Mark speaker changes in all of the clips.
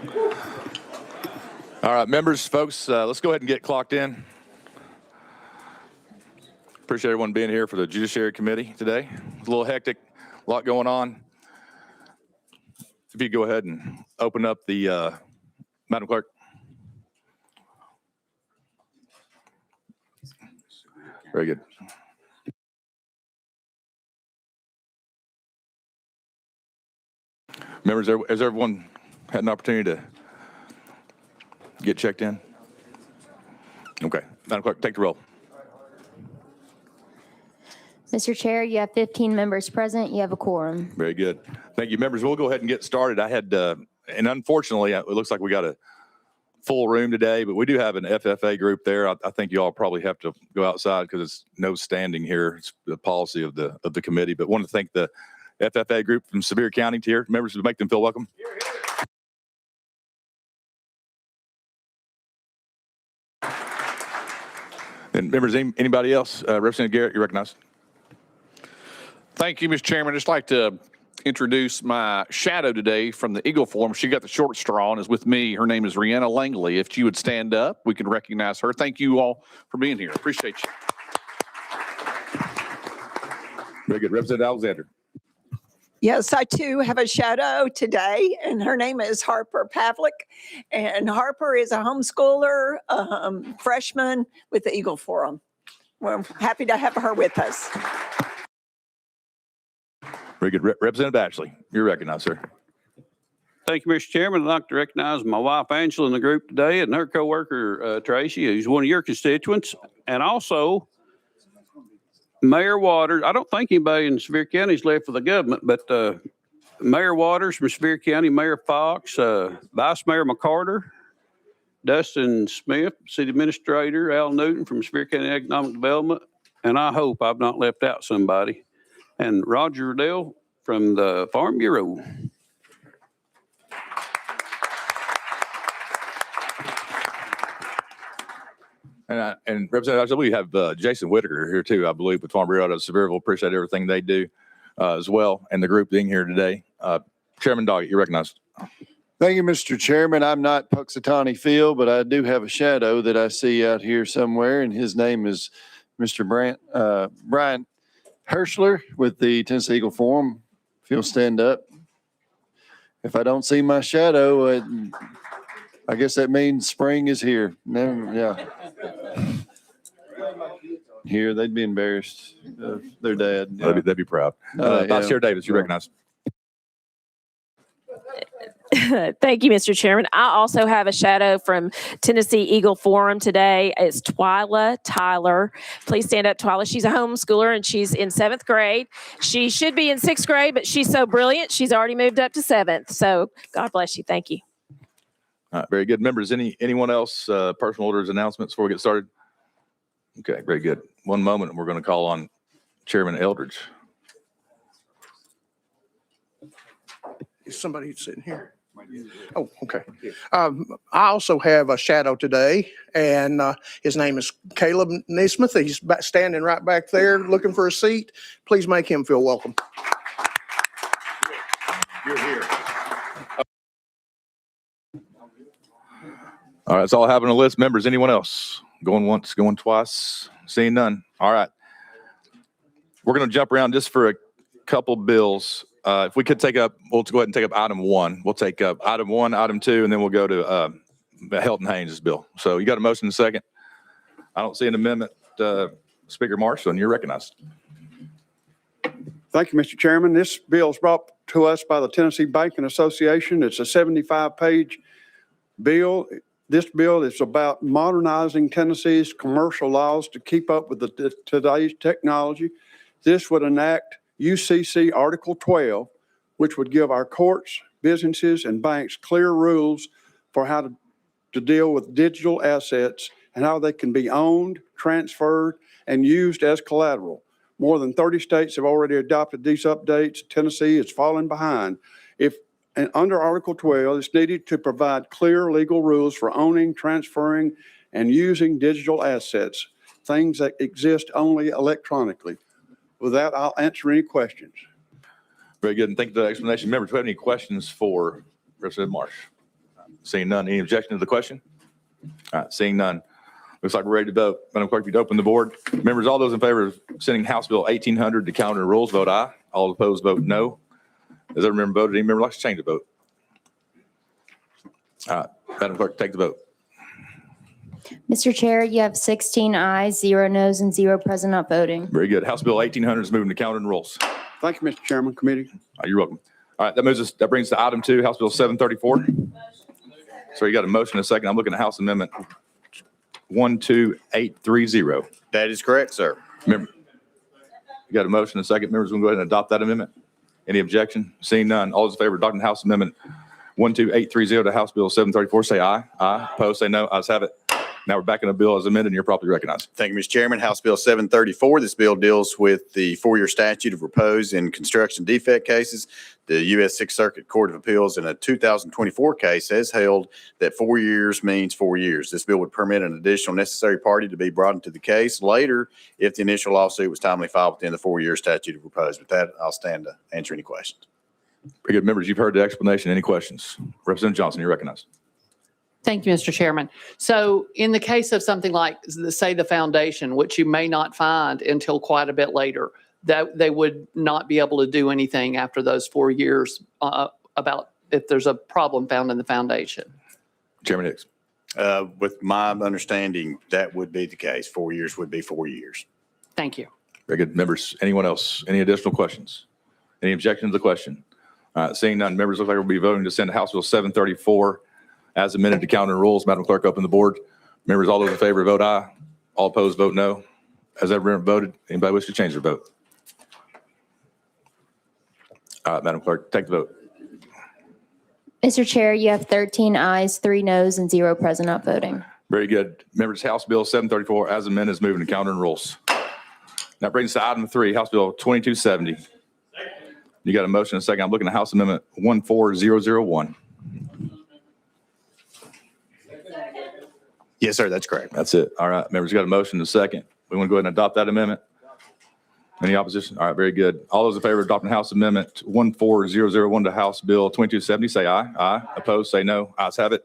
Speaker 1: All right, members, folks, let's go ahead and get clocked in. Appreciate everyone being here for the Judiciary Committee today. It's a little hectic, a lot going on. If you go ahead and open up the, Madam Clerk. Very good. Members, has everyone had an opportunity to get checked in? Okay. Madam Clerk, take the roll.
Speaker 2: Mr. Chair, you have 15 members present. You have a quorum.
Speaker 1: Very good. Thank you, members. We'll go ahead and get started. I had, and unfortunately, it looks like we got a full room today, but we do have an FFA group there. I think you all probably have to go outside because it's no standing here. It's the policy of the committee. But want to thank the FFA group from Sevier County here. Members, to make them feel welcome. Here, here. And members, anybody else? Representative Garrett, you're recognized.
Speaker 3: Thank you, Mr. Chairman. I'd just like to introduce my shadow today from the Eagle Forum. She got the short straw and is with me. Her name is Rihanna Langley. If she would stand up, we can recognize her. Thank you all for being here. Appreciate you.
Speaker 1: Very good. Representative Alexander.
Speaker 4: Yes, I too have a shadow today, and her name is Harper Pavlik. And Harper is a homeschooler, freshman with the Eagle Forum. We're happy to have her with us.
Speaker 1: Very good. Representative Ashley, you're recognized, sir.
Speaker 5: Thank you, Mr. Chairman. I'd like to recognize my wife, Angela, in the group today, and her coworker, Tracy, who's one of your constituents, and also Mayor Waters. I don't think anybody in Sevier County is left for the government, but Mayor Waters from Sevier County, Mayor Fox, Vice Mayor McCarter, Dustin Smith, City Administrator, Al Newton from Sevier County Economic Development, and I hope I've not left out somebody, and Roger Riddell from the Farm Bureau.
Speaker 1: And Representative, we have Jason Whitaker here too, I believe, with Farm Bureau out of Sevierville. Appreciate everything they do as well, and the group being here today. Chairman Doggett, you're recognized.
Speaker 6: Thank you, Mr. Chairman. I'm not Puxatawny Phil, but I do have a shadow that I see out here somewhere, and his name is Mr. Brian Herschler with the Tennessee Eagle Forum. If you'll stand up. If I don't see my shadow, I guess that means spring is here. No, yeah. Here, they'd be embarrassed of their dad. Yeah.
Speaker 1: They'd be proud. Vice Chair Davis, you recognize.
Speaker 7: Thank you, Mr. Chairman. I also have a shadow from Tennessee Eagle Forum today. It's Twyla Tyler. Please stand up, Twyla. She's a homeschooler and she's in 7th grade. She should be in 6th grade, but she's so brilliant, she's already moved up to 7th. So God bless you. Thank you.
Speaker 1: Very good. Members, anyone else, personal orders, announcements before we get started? Okay, very good. One moment, and we're going to call on Chairman Eldridge.
Speaker 8: Is somebody sitting here? Oh, okay. I also have a shadow today, and his name is Caleb Nesmith. He's standing right back there looking for a seat. Please make him feel welcome.
Speaker 1: You're here. All right, that's all I have on the list. Members, anyone else? Going once, going twice, seeing none. All right. We're going to jump around just for a couple bills. If we could take up, we'll go ahead and take up item 1. We'll take up item 1, item 2, and then we'll go to Helton Haynes' bill. So you got a motion in a second. I don't see an amendment. Speaker Marshall, and you're recognized.
Speaker 9: Thank you, Mr. Chairman. This bill is brought to us by the Tennessee Banking Association. It's a 75-page bill. This bill is about modernizing Tennessee's commercial laws to keep up with today's technology. This would enact UCC Article 12, which would give our courts, businesses, and banks clear rules for how to deal with digital assets and how they can be owned, transferred, and used as collateral. More than 30 states have already adopted these updates. Tennessee is falling behind. And under Article 12, it's needed to provide clear legal rules for owning, transferring, and using digital assets, things that exist only electronically. With that, I'll answer any questions.
Speaker 1: Very good, and thank you for the explanation. Members, do we have any questions for Representative Marsh? Seeing none. Any objection to the question? All right, seeing none. Looks like we're ready to vote. Madam Clerk, if you'd open the board. Members, all those in favor of sending House Bill 1800 to calendar and rules, vote aye. All opposed, vote no. Has every member voted? Any member likes to change the vote? All right, Madam Clerk, take the vote.
Speaker 2: Mr. Chair, you have 16 ayes, 0 noes, and 0 present not voting.
Speaker 1: Very good. House Bill 1800 is moving to calendar and rules.
Speaker 9: Thank you, Mr. Chairman, committee.
Speaker 1: You're welcome. All right, that brings us to item 2, House Bill 734. So you got a motion and a second. I'm looking at House Amendment 12830.
Speaker 10: That is correct, sir.
Speaker 1: Member, you got a motion and a second. Members, we'll go ahead and adopt that amendment. Any objection? Seeing none. All those in favor of adopting House Amendment 12830 to House Bill 734, say aye. Aye. Opposed, say no. Ayes have it. Now we're back in the bill as amended, and you're properly recognized.
Speaker 10: Thank you, Mr. Chairman. House Bill 734. This bill deals with the 4-year statute of repose in construction defect cases. The U.S. Sixth Circuit Court of Appeals in a 2024 case has held that 4 years means 4 years. This bill would permit an additional necessary party to be brought into the case later if the initial lawsuit was timely filed within the 4-year statute of repose. With that, I'll stand to answer any questions.
Speaker 1: Very good. Members, you've heard the explanation. Any questions? Representative Johnson, you're recognized.
Speaker 11: Thank you, Mr. Chairman. So in the case of something like, say, the foundation, which you may not find until quite a bit later, that they would not be able to do anything after those 4 years about if there's a problem found in the foundation.
Speaker 1: Chairman Hicks.
Speaker 10: With my understanding, that would be the case. 4 years would be 4 years.
Speaker 11: Thank you.
Speaker 1: Very good. Members, anyone else? Any additional questions? Any objection to the question? Seeing none, members, look like we'll be voting to send House Bill 734 as amended to calendar and rules. Madam Clerk, open the board. Members, all those in favor, vote aye. All opposed, vote no. Has everyone voted? Anybody wish to change their vote? All right, Madam Clerk, take the vote.
Speaker 2: Mr. Chair, you have 13 ayes, 3 noes, and 0 present not voting.
Speaker 1: Very good. Members, House Bill 734 as amended is moving to calendar and rules. That brings us to item 3, House Bill 2270. You got a motion and a second. I'm looking at House Amendment 14001.
Speaker 10: Yes, sir, that's correct.
Speaker 1: That's it. All right, members, you got a motion and a second. We want to go ahead and adopt that amendment. Any opposition? All right, very good. All those in favor of adopting House Amendment 14001 to House Bill 2270, say aye. Aye. Opposed, say no. Ayes have it.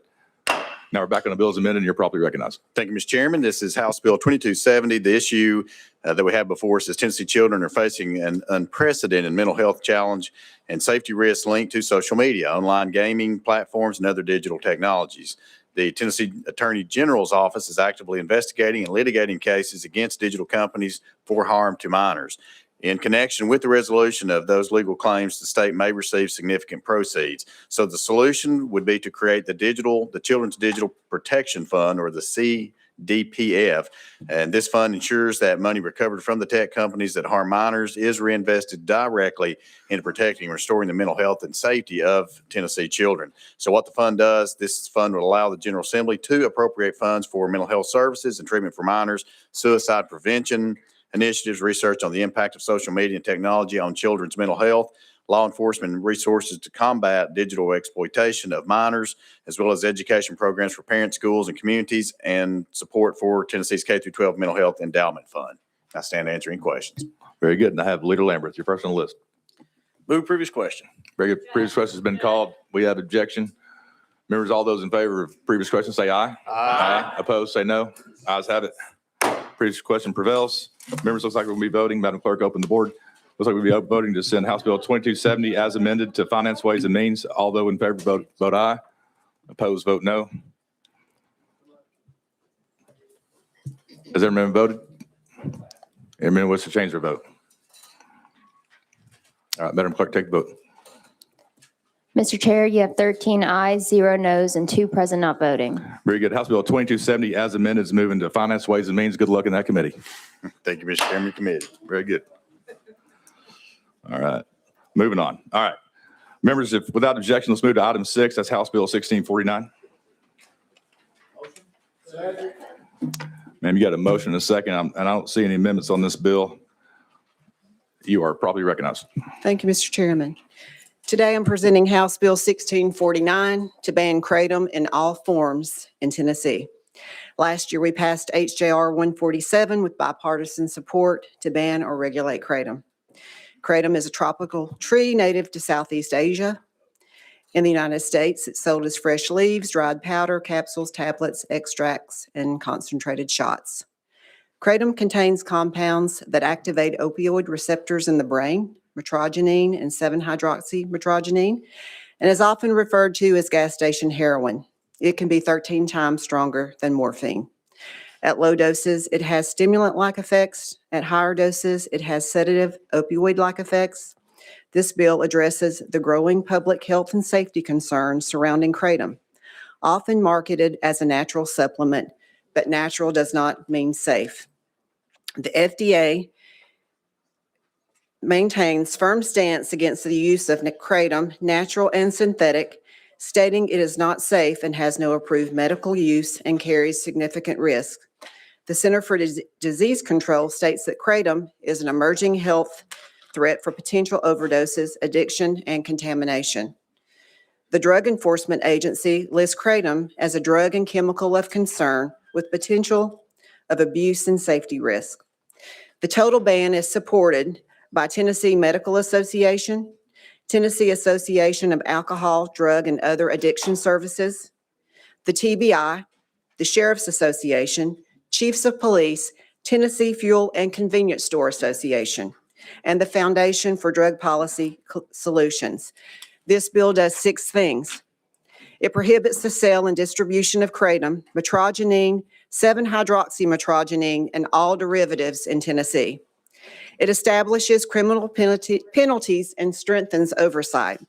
Speaker 1: Now we're back on the bill as amended, and you're properly recognized.
Speaker 10: Thank you, Mr. Chairman. This is House Bill 2270. The issue that we have before us is Tennessee children are facing an unprecedented mental health challenge and safety risks linked to social media, online gaming platforms, and other digital technologies. The Tennessee Attorney General's office is actively investigating and litigating cases against digital companies for harm to minors. In connection with the resolution of those legal claims, the state may receive significant proceeds. So the solution would be to create the Children's Digital Protection Fund, or the CDPF. And this fund ensures that money recovered from the tech companies that harm minors is reinvested directly into protecting and restoring the mental health and safety of Tennessee children. So what the fund does, this fund will allow the General Assembly to appropriate funds for mental health services and treatment for minors, suicide prevention initiatives, research on the impact of social media and technology on children's mental health, law enforcement resources to combat digital exploitation of minors, as well as education programs for parents, schools, and communities, and support for Tennessee's K-12 Mental Health Endowment Fund. I stand to answer any questions.
Speaker 1: Very good. And I have Leader Lambert, your first on the list.
Speaker 10: Move previous question.
Speaker 1: Very good. Previous question has been called. We have objection. Members, all those in favor of previous question, say aye. Aye. Opposed, say no. Ayes have it. Previous question prevails. Members, looks like we'll be voting. Madam Clerk, open the board. Looks like we'll be voting to send House Bill 2270 as amended to Finance, Ways, and Means. All those in favor, vote aye. Opposed, vote no. Has everyone voted? Everyone wish to change their vote? All right, Madam Clerk, take the vote.
Speaker 2: Mr. Chair, you have 13 ayes, 0 noes, and 2 present not voting.
Speaker 1: Very good. House Bill 2270 as amended is moving to Finance, Ways, and Means. Good luck in that committee.
Speaker 10: Thank you, Mr. Chairman, committee.
Speaker 1: Very good. All right, moving on. All right, members, if without objection, let's move to item 6. That's House Bill 1649. Ma'am, you got a motion and a second, and I don't see any amendments on this bill. You are properly recognized.
Speaker 12: Thank you, Mr. Chairman. Today, I'm presenting House Bill 1649 to ban kratom in all forms in Tennessee. Last year, we passed HJR 147 with bipartisan support to ban or regulate kratom. Kratom is a tropical tree native to Southeast Asia. In the United States, it's sold as fresh leaves, dried powder, capsules, tablets, extracts, and concentrated shots. Kratom contains compounds that activate opioid receptors in the brain, metrogenine and 7-hydroxymetrogenine, and is often referred to as gas station heroin. It can be 13 times stronger than morphine. At low doses, it has stimulant-like effects. At higher doses, it has sedative opioid-like effects. This bill addresses the growing public health and safety concerns surrounding kratom, often marketed as a natural supplement, but natural does not mean safe. The FDA maintains firm stance against the use of kratom, natural and synthetic, stating it is not safe and has no approved medical use and carries significant risk. The Center for Disease Control states that kratom is an emerging health threat for potential overdoses, addiction, and contamination. The Drug Enforcement Agency lists kratom as a drug and chemical of concern with potential of abuse and safety risk. The total ban is supported by Tennessee Medical Association, Tennessee Association of Alcohol, Drug, and Other Addiction Services, the TBI, the Sheriff's Association, Chiefs of Police, Tennessee Fuel and Convenience Store Association, and the Foundation for Drug Policy Solutions. This bill does 6 things. It prohibits the sale and distribution of kratom, metrogenine, 7-hydroxymetrogenine, and all derivatives in Tennessee. It establishes criminal penalties and strengthens oversight.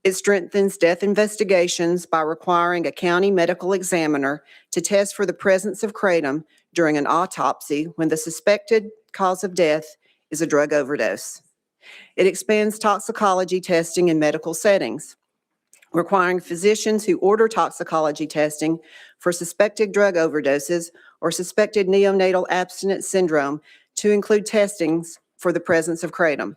Speaker 12: It strengthens death investigations by requiring a county medical examiner to test for the presence of kratom during an autopsy when the suspected cause of death is a drug overdose. It expands toxicology testing in medical settings, requiring physicians who order toxicology testing for suspected drug overdoses or suspected neonatal abstinence syndrome to include testings for the presence of kratom.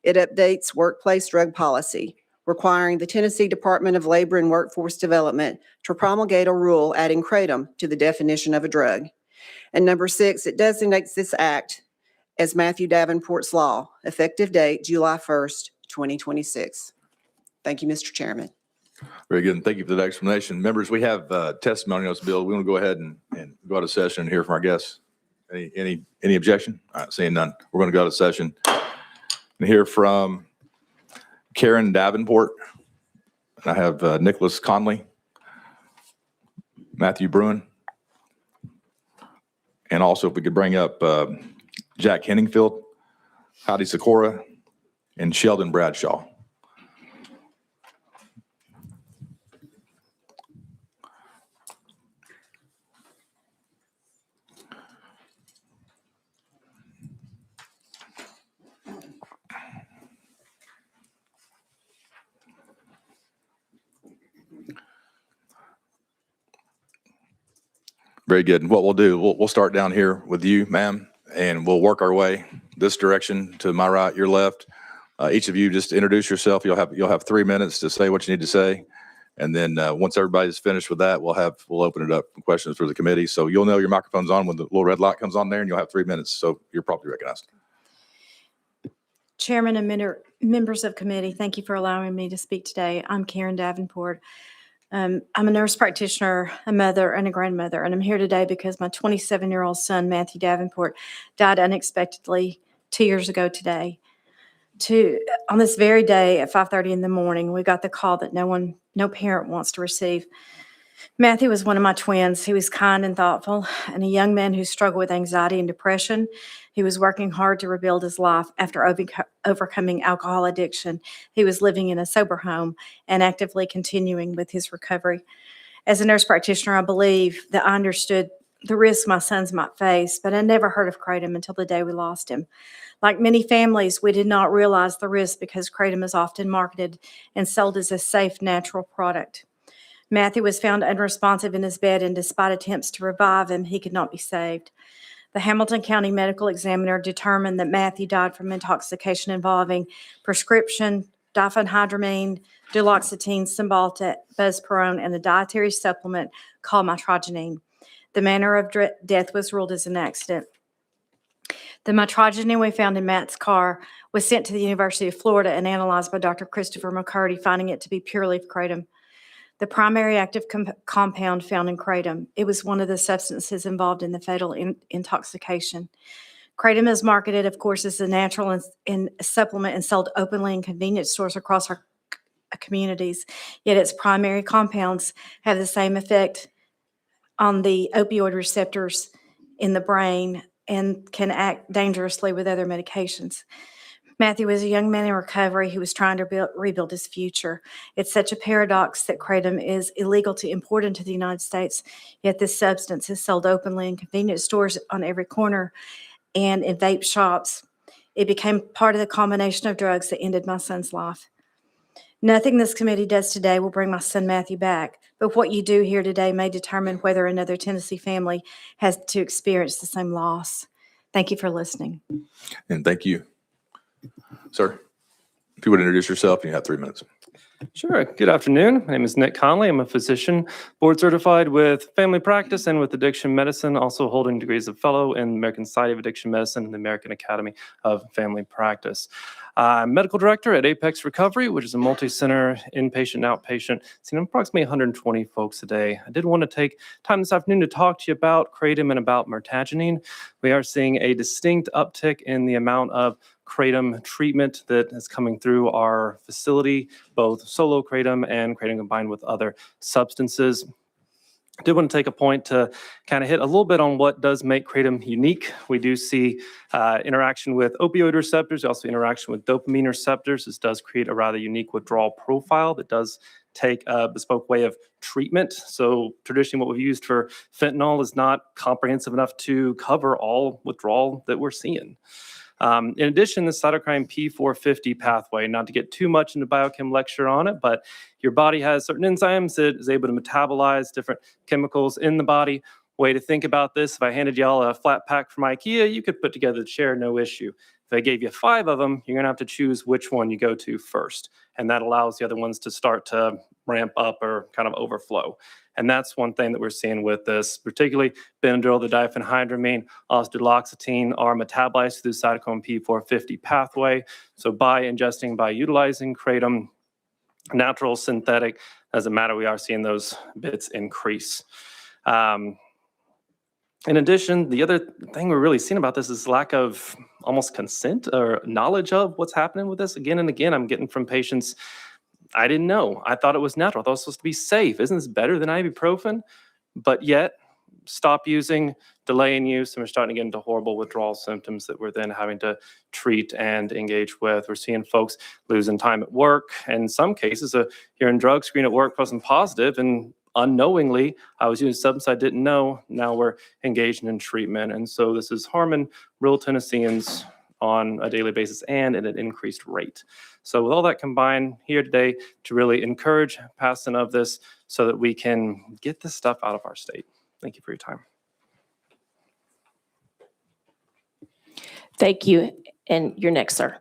Speaker 12: It updates workplace drug policy, requiring the Tennessee Department of Labor and Workforce Development to promulgate a rule adding kratom to the definition of a drug. And number 6, it designates this act as Matthew Davenport's law, effective date July 1st, 2026. Thank you, Mr. Chairman.
Speaker 1: Very good. And thank you for that explanation. Members, we have testimony on this bill. We want to go ahead and go out of session and hear from our guests. Any objection? All right, seeing none. We're going to go out of session and hear from Karen Davenport. I have Nicholas Conley, Matthew Bruin, and also if we could bring up Jack Henningfield, Heidi Sikora, and Sheldon Bradshaw. Very good. What we'll do, we'll start down here with you, ma'am, and we'll work our way this direction to my right, your left. Each of you just introduce yourself. You'll have 3 minutes to say what you need to say. And then once everybody's finished with that, we'll open it up for questions for the committee. So you'll know your microphone's on when the little red light comes on there, and you'll have 3 minutes. So you're probably recognized.
Speaker 13: Chairman and members of committee, thank you for allowing me to speak today. I'm Karen Davenport. I'm a nurse practitioner, a mother, and a grandmother, and I'm here today because my 27-year-old son, Matthew Davenport, died unexpectedly 2 years ago today. On this very day at 5:30 in the morning, we got the call that no parent wants to receive. Matthew was one of my twins. He was kind and thoughtful, and a young man who struggled with anxiety and depression. He was working hard to rebuild his life after overcoming alcohol addiction. He was living in a sober home and actively continuing with his recovery. As a nurse practitioner, I believe that I understood the risks my sons might face, but I never heard of kratom until the day we lost him. Like many families, we did not realize the risk because kratom is often marketed and sold as a safe, natural product. Matthew was found unresponsive in his bed, and despite attempts to revive him, he could not be saved. The Hamilton County Medical Examiner determined that Matthew died from intoxication involving prescription diphenhydramine, duloxetine, Cymbalta, buspirone, and a dietary supplement called metrogenine. The manner of death was ruled as an accident. The mitragynine we found in Matt's car was sent to the University of Florida and analyzed by Dr. Christopher McCurdy, finding it to be pure leaf kratom, the primary active compound found in kratom. It was one of the substances involved in the fatal intoxication. Kratom is marketed, of course, as a natural and supplement and sold openly in convenience stores across our communities, yet its primary compounds have the same effect on the opioid receptors in the brain and can act dangerously with other medications. Matthew was a young man in recovery who was trying to rebuild his future. It's such a paradox that kratom is illegal to import into the United States, yet this substance is sold openly in convenience stores on every corner and in vape shops. It became part of the combination of drugs that ended my son's life. Nothing this committee does today will bring my son Matthew back, but what you do here today may determine whether another Tennessee family has to experience the same loss. Thank you for listening.
Speaker 1: And thank you. Sir, if you would introduce yourself, you have 3 minutes.
Speaker 14: Sure. Good afternoon. My name is Nick Conley. I'm a physician, board certified with family practice and with addiction medicine, also holding degrees of fellow in the American Society of Addiction Medicine and the American Academy of Family Practice. I'm medical director at Apex Recovery, which is a multi-center inpatient and outpatient, seeing approximately 120 folks a day. I did want to take time this afternoon to talk to you about kratom and about mirtazapine. We are seeing a distinct uptick in the amount of kratom treatment that is coming through our facility, both solo kratom and kratom combined with other substances. I did want to take a point to kind of hit a little bit on what does make kratom unique. We do see interaction with opioid receptors, also interaction with dopamine receptors. This does create a rather unique withdrawal profile that does take a bespoke way of treatment. So traditionally what we've used for fentanyl is not comprehensive enough to cover all withdrawal that we're seeing. In addition, the cytokine P450 pathway, not to get too much into biochem lecture on it, but your body has certain enzymes that is able to metabolize different chemicals in the body. Way to think about this, if I handed y'all a flat pack from IKEA, you could put together the chair, no issue. If I gave you 5 of them, you're gonna have to choose which one you go to first. And that allows the other ones to start to ramp up or kind of overflow. And that's one thing that we're seeing with this, particularly Benadryl, the diphenhydramine, duloxetine are metabolized through the cytochrome P450 pathway. So by utilizing kratom, natural, synthetic, doesn't matter, we are seeing those bits increase. In addition, the other thing we're really seeing about this is lack of almost consent or knowledge of what's happening with this. Again and again, I'm getting from patients, I didn't know. I thought it was natural. I thought it was supposed to be safe. Isn't this better than ibuprofen? But yet, stop using, delay in use, and we're starting to get into horrible withdrawal symptoms that we're then having to treat and engage with. We're seeing folks losing time at work. And in some cases, a urine drug screen at work wasn't positive, and unknowingly, I was using substance I didn't know. Now we're engaging in treatment. And so this is harming real Tennesseans on a daily basis and at an increased rate. So with all that combined, here today to really encourage passing of this so that we can get this stuff out of our state. Thank you for your time.
Speaker 7: Thank you. And you're next, sir.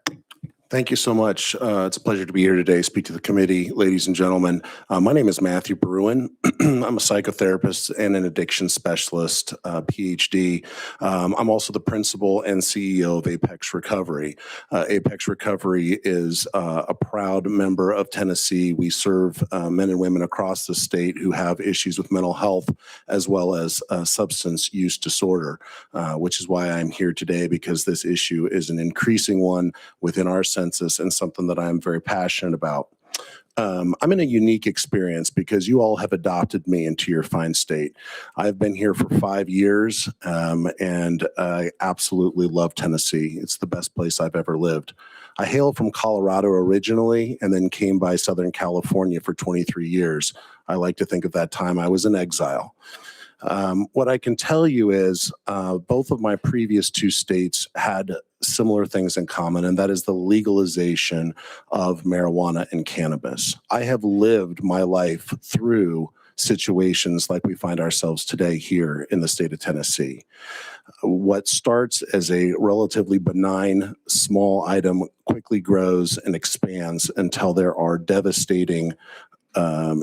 Speaker 15: Thank you so much. It's a pleasure to be here today, speak to the committee, ladies and gentlemen. My name is Matthew Bruin. I'm a psychotherapist and an addiction specialist, PhD. I'm also the principal and CEO of Apex Recovery. Apex Recovery is a proud member of Tennessee. We serve men and women across the state who have issues with mental health as well as substance use disorder, which is why I'm here today, because this issue is an increasing one within our census and something that I'm very passionate about. I'm in a unique experience because you all have adopted me into your fine state. I've been here for 5 years, and I absolutely love Tennessee. It's the best place I've ever lived. I hail from Colorado originally and then came by Southern California for 23 years. I like to think of that time I was in exile. What I can tell you is both of my previous 2 states had similar things in common, and that is the legalization of marijuana and cannabis. I have lived my life through situations like we find ourselves today here in the state of Tennessee. What starts as a relatively benign small item quickly grows and expands until there are devastating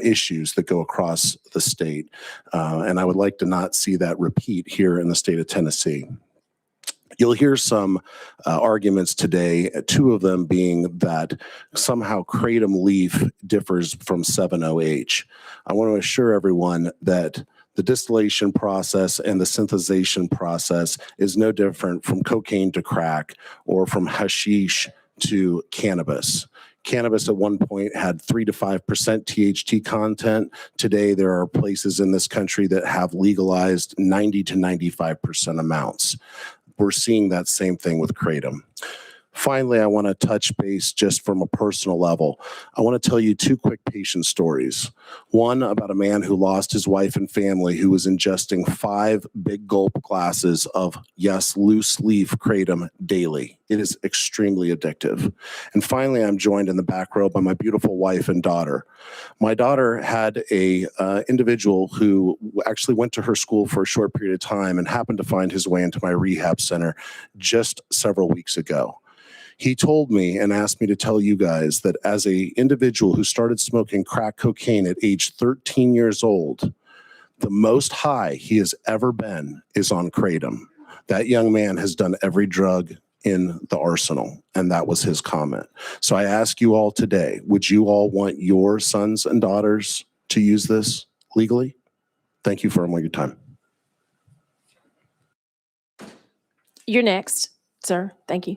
Speaker 15: issues that go across the state. And I would like to not see that repeat here in the state of Tennessee. You'll hear some arguments today, two of them being that somehow kratom leaf differs from 7-OH. I want to assure everyone that the distillation process and the synthesization process is no different from cocaine to crack or from hashish to cannabis. Cannabis at one point had 3 to 5% THC content. Today, there are places in this country that have legalized 90 to 95% amounts. We're seeing that same thing with kratom. Finally, I want to touch base just from a personal level. I want to tell you two quick patient stories. One about a man who lost his wife and family who was ingesting 5 big gulp glasses of, yes, loose leaf kratom daily. It is extremely addictive. And finally, I'm joined in the back row by my beautiful wife and daughter. My daughter had a individual who actually went to her school for a short period of time and happened to find his way into my rehab center just several weeks ago. He told me and asked me to tell you guys that as an individual who started smoking crack cocaine at age 13 years old, the most high he has ever been is on kratom. That young man has done every drug in the arsenal, and that was his comment. So I ask you all today, would you all want your sons and daughters to use this legally? Thank you for all your time.
Speaker 7: You're next, sir. Thank you.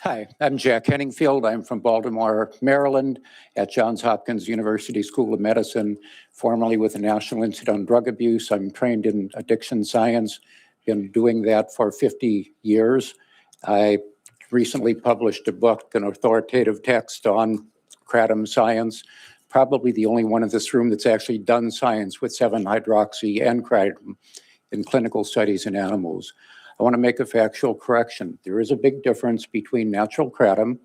Speaker 16: Hi, I'm Jack Henningfield. I'm from Baltimore, Maryland, at Johns Hopkins University School of Medicine, formerly with the National Institute on Drug Abuse. I'm trained in addiction science, been doing that for 50 years. I recently published a book, an authoritative text on kratom science, probably the only one in this room that's actually done science with 7-hydroxy and kratom in clinical studies in animals. I want to make a factual correction. There is a big difference between natural kratom,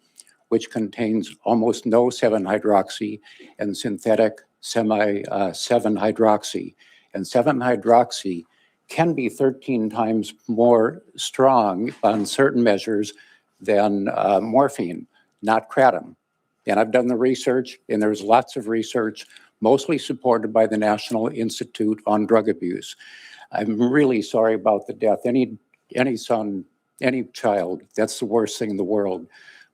Speaker 16: which contains almost no 7-hydroxy, and synthetic 7-hydroxy. And 7-hydroxy can be 13 times more strong on certain measures than morphine, not kratom. And I've done the research, and there's lots of research, mostly supported by the National Institute on Drug Abuse. I'm really sorry about the death. Any son, any child, that's the worst thing in the world.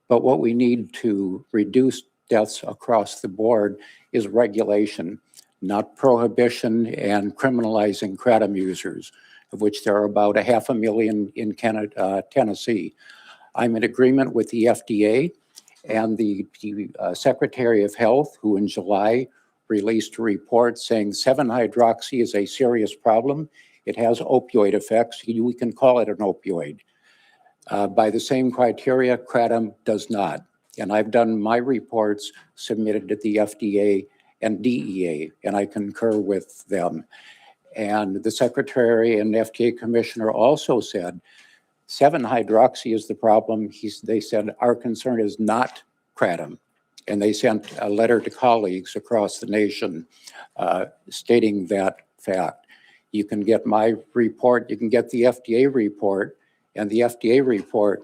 Speaker 16: But what we need to reduce deaths across the board is regulation, not prohibition and criminalizing kratom users, of which there are about 500,000 in Tennessee. I'm in agreement with the FDA and the Secretary of Health, who in July released a report saying 7-hydroxy is a serious problem. It has opioid effects. We can call it an opioid. By the same criteria, kratom does not. And I've done my reports submitted to the FDA and DEA, and I concur with them. And the Secretary and FDA Commissioner also said 7-hydroxy is the problem. They said our concern is not kratom. And they sent a letter to colleagues across the nation stating that fact. You can get my report, you can get the FDA report, and the FDA report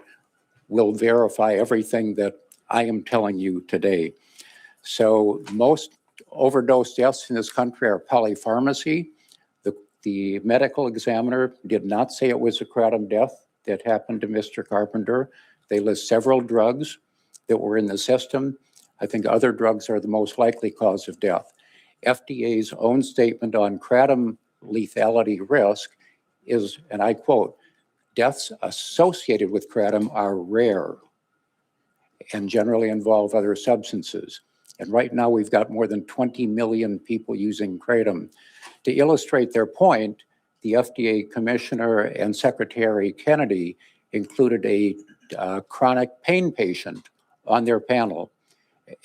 Speaker 16: will verify everything that I am telling you today. So most overdose deaths in this country are polypharmacy. The medical examiner did not say it was a kratom death that happened to Mr. Carpenter. They list several drugs that were in the system. I think other drugs are the most likely cause of death. FDA's own statement on kratom lethality risk is, and I quote, deaths associated with kratom are rare and generally involve other substances. And right now we've got more than 20 million people using kratom. To illustrate their point, the FDA Commissioner and Secretary Kennedy included a chronic pain patient on their panel.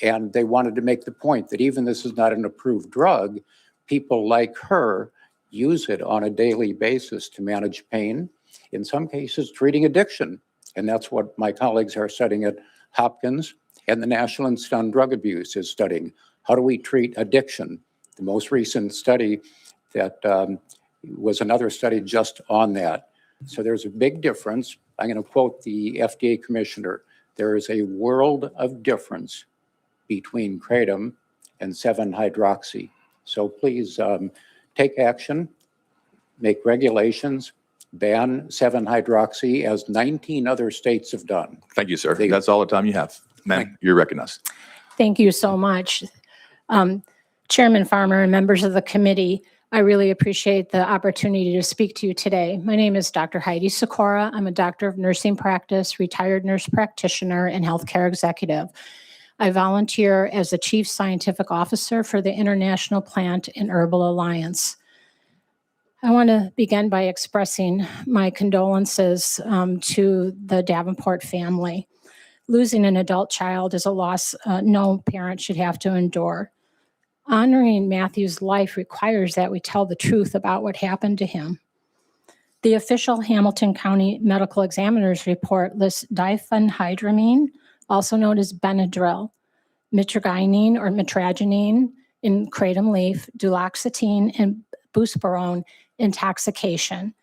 Speaker 16: And they wanted to make the point that even this is not an approved drug, people like her use it on a daily basis to manage pain, in some cases treating addiction. And that's what my colleagues are studying at Hopkins, and the National Institute on Drug Abuse is studying. How do we treat addiction? The most recent study that was another study just on that. So there's a big difference. I'm going to quote the FDA Commissioner. There is a world of difference between kratom and 7-hydroxy. So please take action, make regulations, ban 7-hydroxy as 19 other states have done.
Speaker 1: Thank you, sir.
Speaker 16: Thank you.
Speaker 1: That's all the time you have. Ma'am, you're recognized.
Speaker 17: Thank you so much. Chairman Farmer and members of the committee, I really appreciate the opportunity to speak to you today. My name is Dr. Heidi Sikora. I'm a doctor of nursing practice, retired nurse practitioner, and healthcare executive. I volunteer as the Chief Scientific Officer for the International Plant and Herbal Alliance. I want to begin by expressing my condolences to the Davenport family. Losing an adult child is a loss no parent should have to endure. Honoring Matthew's life requires that we tell the truth about what happened to him. The official Hamilton County Medical Examiner's report lists diphenhydramine, also known as Benadryl, mitragynine or mitragynine in kratom leaf, duloxetine, and buspirone intoxication.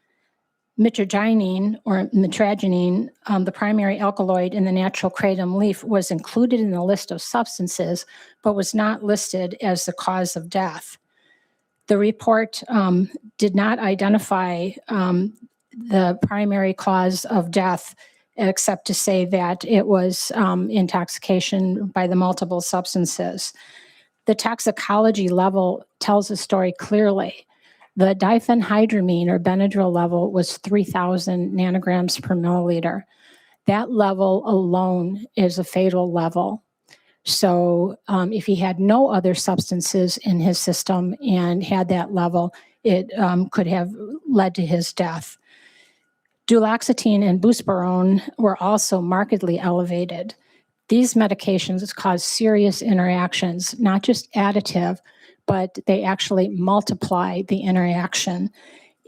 Speaker 17: Mitragynine or mitragynine, the primary alkaloid in the natural kratom leaf, was included in the list of substances, but was not listed as the cause of death. The report did not identify the primary cause of death, except to say that it was intoxication by the multiple substances. The toxicology level tells the story clearly. The diphenhydramine or Benadryl level was 3,000 nanograms per milliliter. That level alone is a fatal level. So if he had no other substances in his system and had that level, it could have led to his death. Duloxetine and buspirone were also markedly elevated. These medications cause serious interactions, not just additive, but they actually multiply the interaction.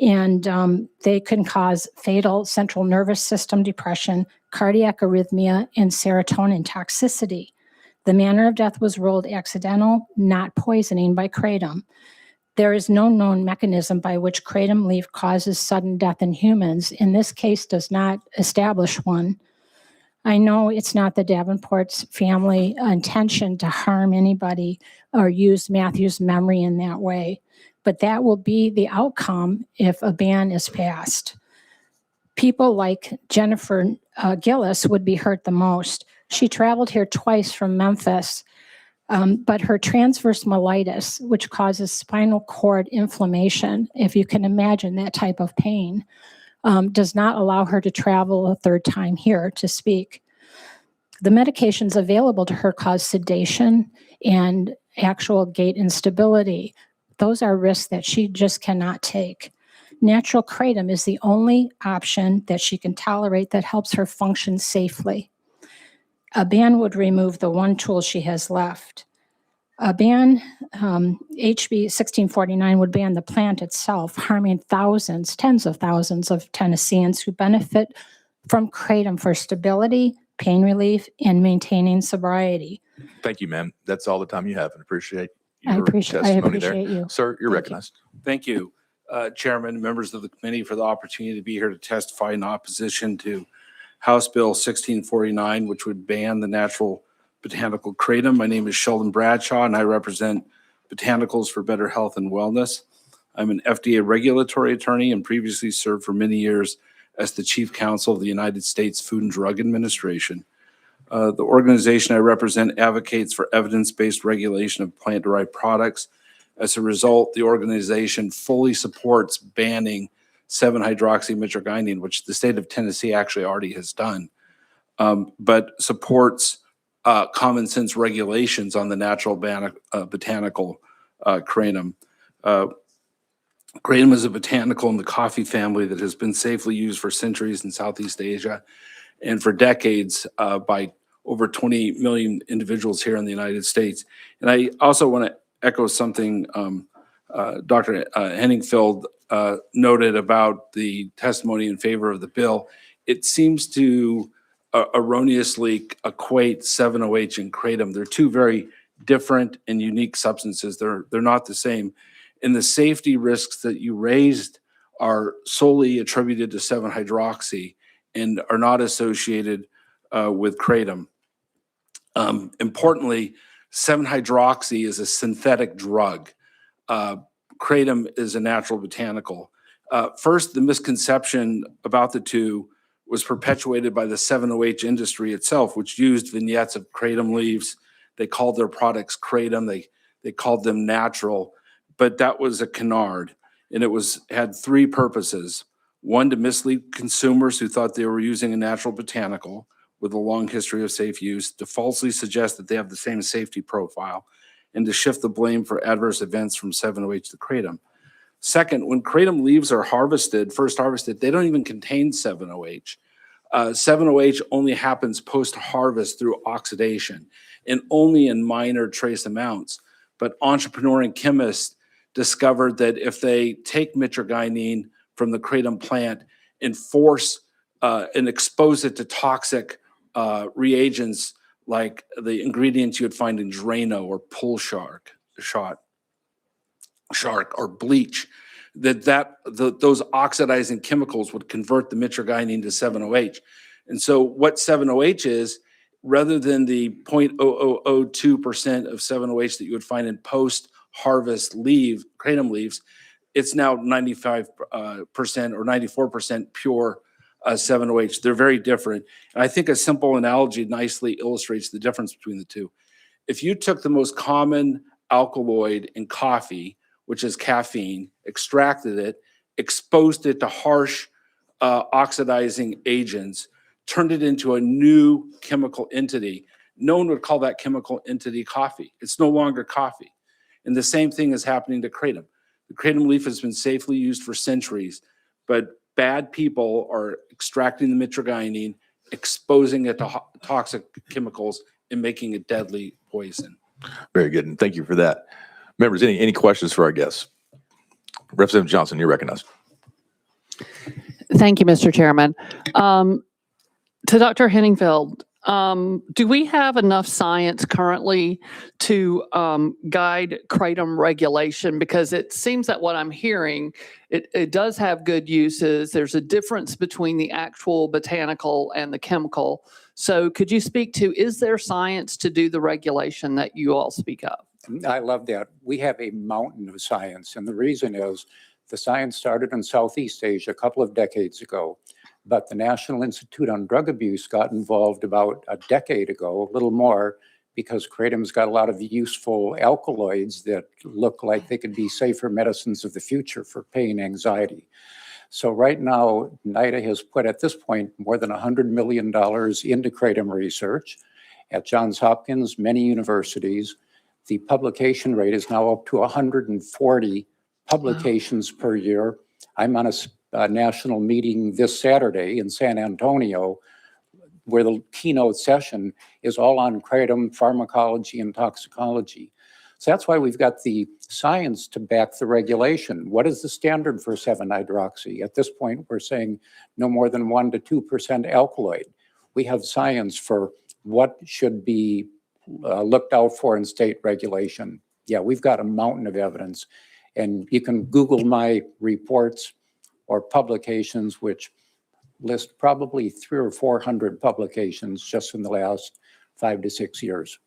Speaker 17: And they can cause fatal central nervous system depression, cardiac arrhythmia, and serotonin toxicity. The manner of death was ruled accidental, not poisoning by kratom. There is no known mechanism by which kratom leaf causes sudden death in humans. In this case, does not establish one. I know it's not the Davenport's family intention to harm anybody or use Matthew's memory in that way, but that will be the outcome if a ban is passed. People like Jennifer Gillis would be hurt the most. She traveled here twice from Memphis, but her transverse myelitis, which causes spinal cord inflammation, if you can imagine that type of pain, does not allow her to travel a third time here to speak. The medications available to her cause sedation and actual gait instability. Those are risks that she just cannot take. Natural kratom is the only option that she can tolerate that helps her function safely. A ban would remove the one tool she has left. A ban, HB 1649, would ban the plant itself, harming thousands, tens of thousands of Tennesseans who benefit from kratom for stability, pain relief, and maintaining sobriety.
Speaker 1: Thank you, ma'am. That's all the time you have, and appreciate
Speaker 17: I
Speaker 1: your testimony there.
Speaker 17: appreciate you.
Speaker 1: Sir, you're recognized.
Speaker 18: Thank you, Chairman, members of the committee, for the opportunity to be here to testify in opposition to House Bill 1649, which would ban the natural botanical kratom. My name is Sheldon Bradshaw, and I represent Botanicals for Better Health and Wellness. I'm an FDA regulatory attorney and previously served for many years as the Chief Counsel of the United States Food and Drug Administration. The organization I represent advocates for evidence-based regulation of plant-derived products. As a result, the organization fully supports banning 7-hydroxymitragynine, which the state of Tennessee actually already has done, but supports common sense regulations on the natural botanical kratom. Kratom is a botanical in the coffee family that has been safely used for centuries in Southeast Asia and for decades by over 20 million individuals here in the United States. And I also want to echo something Dr. Henningfield noted about the testimony in favor of the bill. It seems to erroneously equate 7-OH and kratom. They're two very different and unique substances. They're not the same. And the safety risks that you raised are solely attributed to 7-hydroxy and are not associated with kratom. Importantly, 7-hydroxy is a synthetic drug. Kratom is a natural botanical. First, the misconception about the two was perpetuated by the 7-OH industry itself, which used vignettes of kratom leaves. They called their products kratom. They called them natural, but that was a canard, and it had three purposes. One, to mislead consumers who thought they were using a natural botanical with a long history of safe use, to falsely suggest that they have the same safety profile, and to shift the blame for adverse events from 7-OH to kratom. Second, when kratom leaves are first harvested, they don't even contain 7-OH. 7-OH only happens post-harvest through oxidation and only in minor trace amounts. But entrepreneur and chemists discovered that if they take mitragynine from the kratom plant and force and expose it to toxic reagents like the ingredients you would find in Drano or pull shark or bleach, those oxidizing chemicals would convert the mitragynine to 7-OH. And so what 7-OH is, rather than the 0.0002% of 7-OH that you would find in post-harvest kratom leaves, it's now 95% or 94% pure 7-OH. They're very different. And I think a simple analogy nicely illustrates the difference between the two. If you took the most common alkaloid in coffee, which is caffeine, extracted it, exposed it to harsh oxidizing agents, turned it into a new chemical entity, no one would call that chemical entity coffee. It's no longer coffee. And the same thing is happening to kratom. The kratom leaf has been safely used for centuries, but bad people are extracting the mitragynine, exposing it to toxic chemicals, and making it deadly poison.
Speaker 1: Very good, and thank you for that. Members, any questions for our guests? Representative Johnson, you're recognized.
Speaker 11: Thank you, Mr. Chairman. To Dr. Henningfeld, do we have enough science currently to guide kratom regulation? Because it seems that what I'm hearing, it does have good uses. There's a difference between the actual botanical and the chemical. So could you speak to, is there science to do the regulation that you all speak of?
Speaker 16: I love that. We have a mountain of science, and the reason is the science started in Southeast Asia a couple of decades ago, but the National Institute on Drug Abuse got involved about a decade ago, a little more, because kratom's got a lot of useful alkaloids that look like they could be safer medicines of the future for pain, anxiety. So right now, NIDA has put at this point more than $100 million into kratom research at Johns Hopkins, many universities. The publication rate is now up to 140 publications per year. I'm on a national meeting this Saturday in San Antonio where the keynote session is all on kratom, pharmacology, and toxicology. So that's why we've got the science to back the regulation. What is the standard for 7-hydroxy? At this point, we're saying no more than 1 to 2% alkaloid. We have science for what should be looked out for in state regulation. Yeah, we've got a mountain of evidence, and you can Google my reports or publications, which list probably 300 or 400 publications just in the last 5 to 6 years.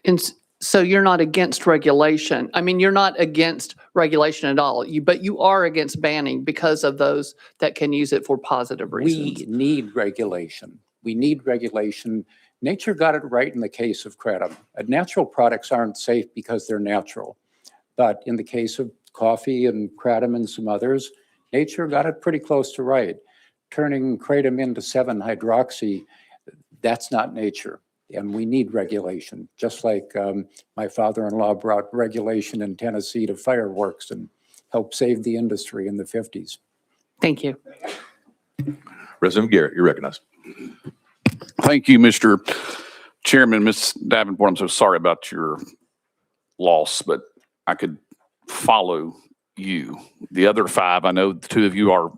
Speaker 11: And so you're not against regulation. I mean, you're not against regulation at all, but you are against banning because of those that can use it for positive reasons.
Speaker 16: We need regulation. We need regulation. Nature got it right in the case of kratom. Natural products aren't safe because they're natural. But in the case of coffee and kratom and some others, nature got it pretty close to right. Turning kratom into 7-hydroxy, that's not nature. And we need regulation, just like my father-in-law brought regulation in Tennessee to fireworks and helped save the industry in the 50s.
Speaker 11: Thank you.
Speaker 1: Representative Garrett, you're recognized.
Speaker 3: Thank you, Mr. Chairman. Ms. Davenport, I'm so sorry about your loss, but I could follow you. The other 5, I know the 2 of you are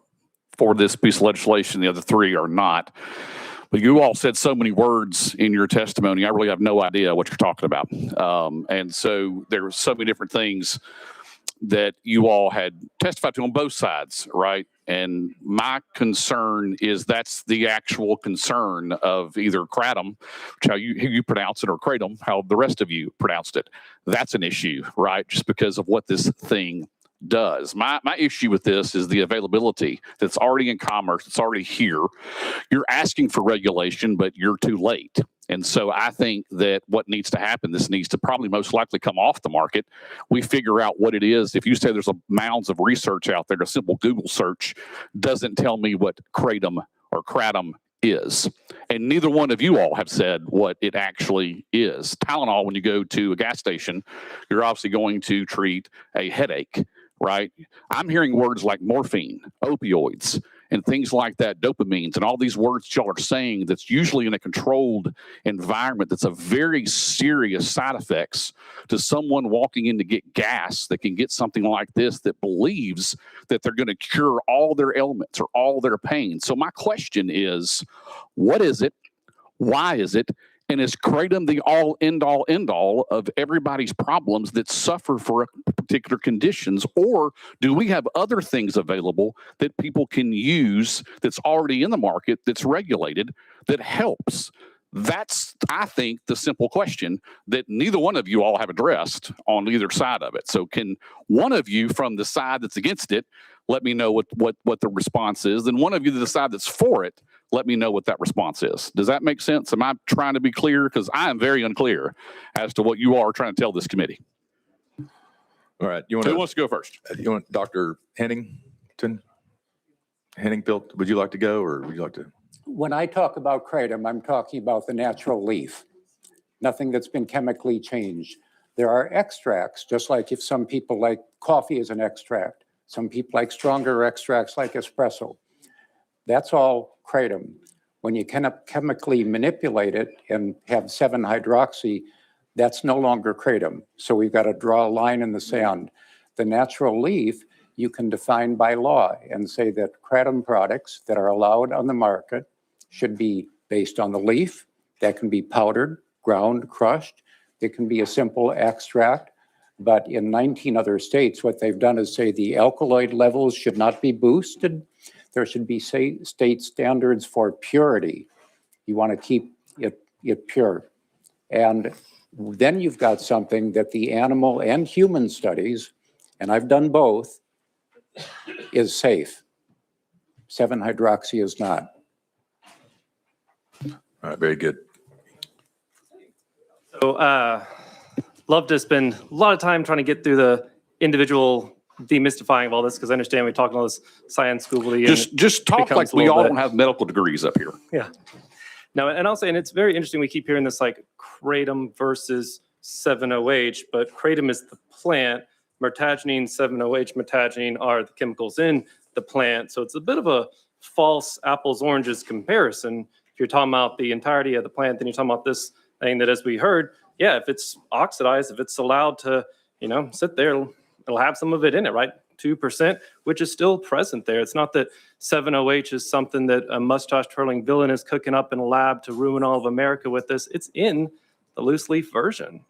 Speaker 3: for this piece of legislation, the other 3 are not. But you all said so many words in your testimony, I really have no idea what you're talking about. And so there were so many different things that you all had testified to on both sides, right? And my concern is that's the actual concern of either kratom, which how you pronounce it, or kratom, how the rest of you pronounced it. That's an issue, right? Just because of what this thing does. My issue with this is the availability that's already in commerce. It's already here. You're asking for regulation, but you're too late. And so I think that what needs to happen, this needs to probably most likely come off the market. We figure out what it is. If you say there's a mounds of research out there, a simple Google search doesn't tell me what kratom or kratom is. And neither one of you all have said what it actually is. Tylenol, when you go to a gas station, you're obviously going to treat a headache, right? I'm hearing words like morphine, opioids, and things like that, dopamines, and all these words y'all are saying that's usually in a controlled environment that's a very serious side effects to someone walking in to get gas that can get something like this that believes that they're going to cure all their ailments or all their pain. So my question is, what is it? Why is it? And is kratom the end all of everybody's problems that suffer for particular conditions? Or do we have other things available that people can use that's already in the market, that's regulated, that helps? That's, I think, the simple question that neither one of you all have addressed on either side of it. So can one of you from the side that's against it let me know what the response is? Then one of you to the side that's for it, let me know what that response is. Does that make sense? Am I trying to be clear? Because I am very unclear as to what you are trying to tell this committee.
Speaker 1: All right.
Speaker 3: Who wants to go first?
Speaker 1: You want Dr. Henningfield? Would you like to go, or would you like to?
Speaker 16: When I talk about kratom, I'm talking about the natural leaf, nothing that's been chemically changed. There are extracts, just like if some people like coffee as an extract, some people like stronger extracts like espresso. That's all kratom. When you chemically manipulate it and have 7-hydroxy, that's no longer kratom. So we've got to draw a line in the sand. The natural leaf, you can define by law and say that kratom products that are allowed on the market should be based on the leaf. That can be powdered, ground, crushed. It can be a simple extract. But in 19 other states, what they've done is say the alkaloid levels should not be boosted. There should be state standards for purity. You want to keep it pure. And then you've got something that the animal and human studies, and I've done both, is safe. 7-hydroxy is not.
Speaker 1: All right, very good.
Speaker 14: So love to spend a lot of time trying to get through the individual demystifying of all this, because I understand we talk all this science school-y.
Speaker 3: Just talk like we all don't have medical degrees up here.
Speaker 14: Yeah. No, and I'll say, and it's very interesting, we keep hearing this like kratom versus 7-OH, but kratom is the plant, myrtaginine, 7-OH, myrtaginine are the chemicals in the plant. So it's a bit of a false apples oranges comparison. If you're talking about the entirety of the plant, then you're talking about this thing that, as we heard, yeah, if it's oxidized, if it's allowed to, sit there, it'll have some of it in it, right? 2%, which is still present there. It's not that 7-OH is something that a mustache-twirling villain is cooking up in a lab to ruin all of America with this. It's in the loose leaf version.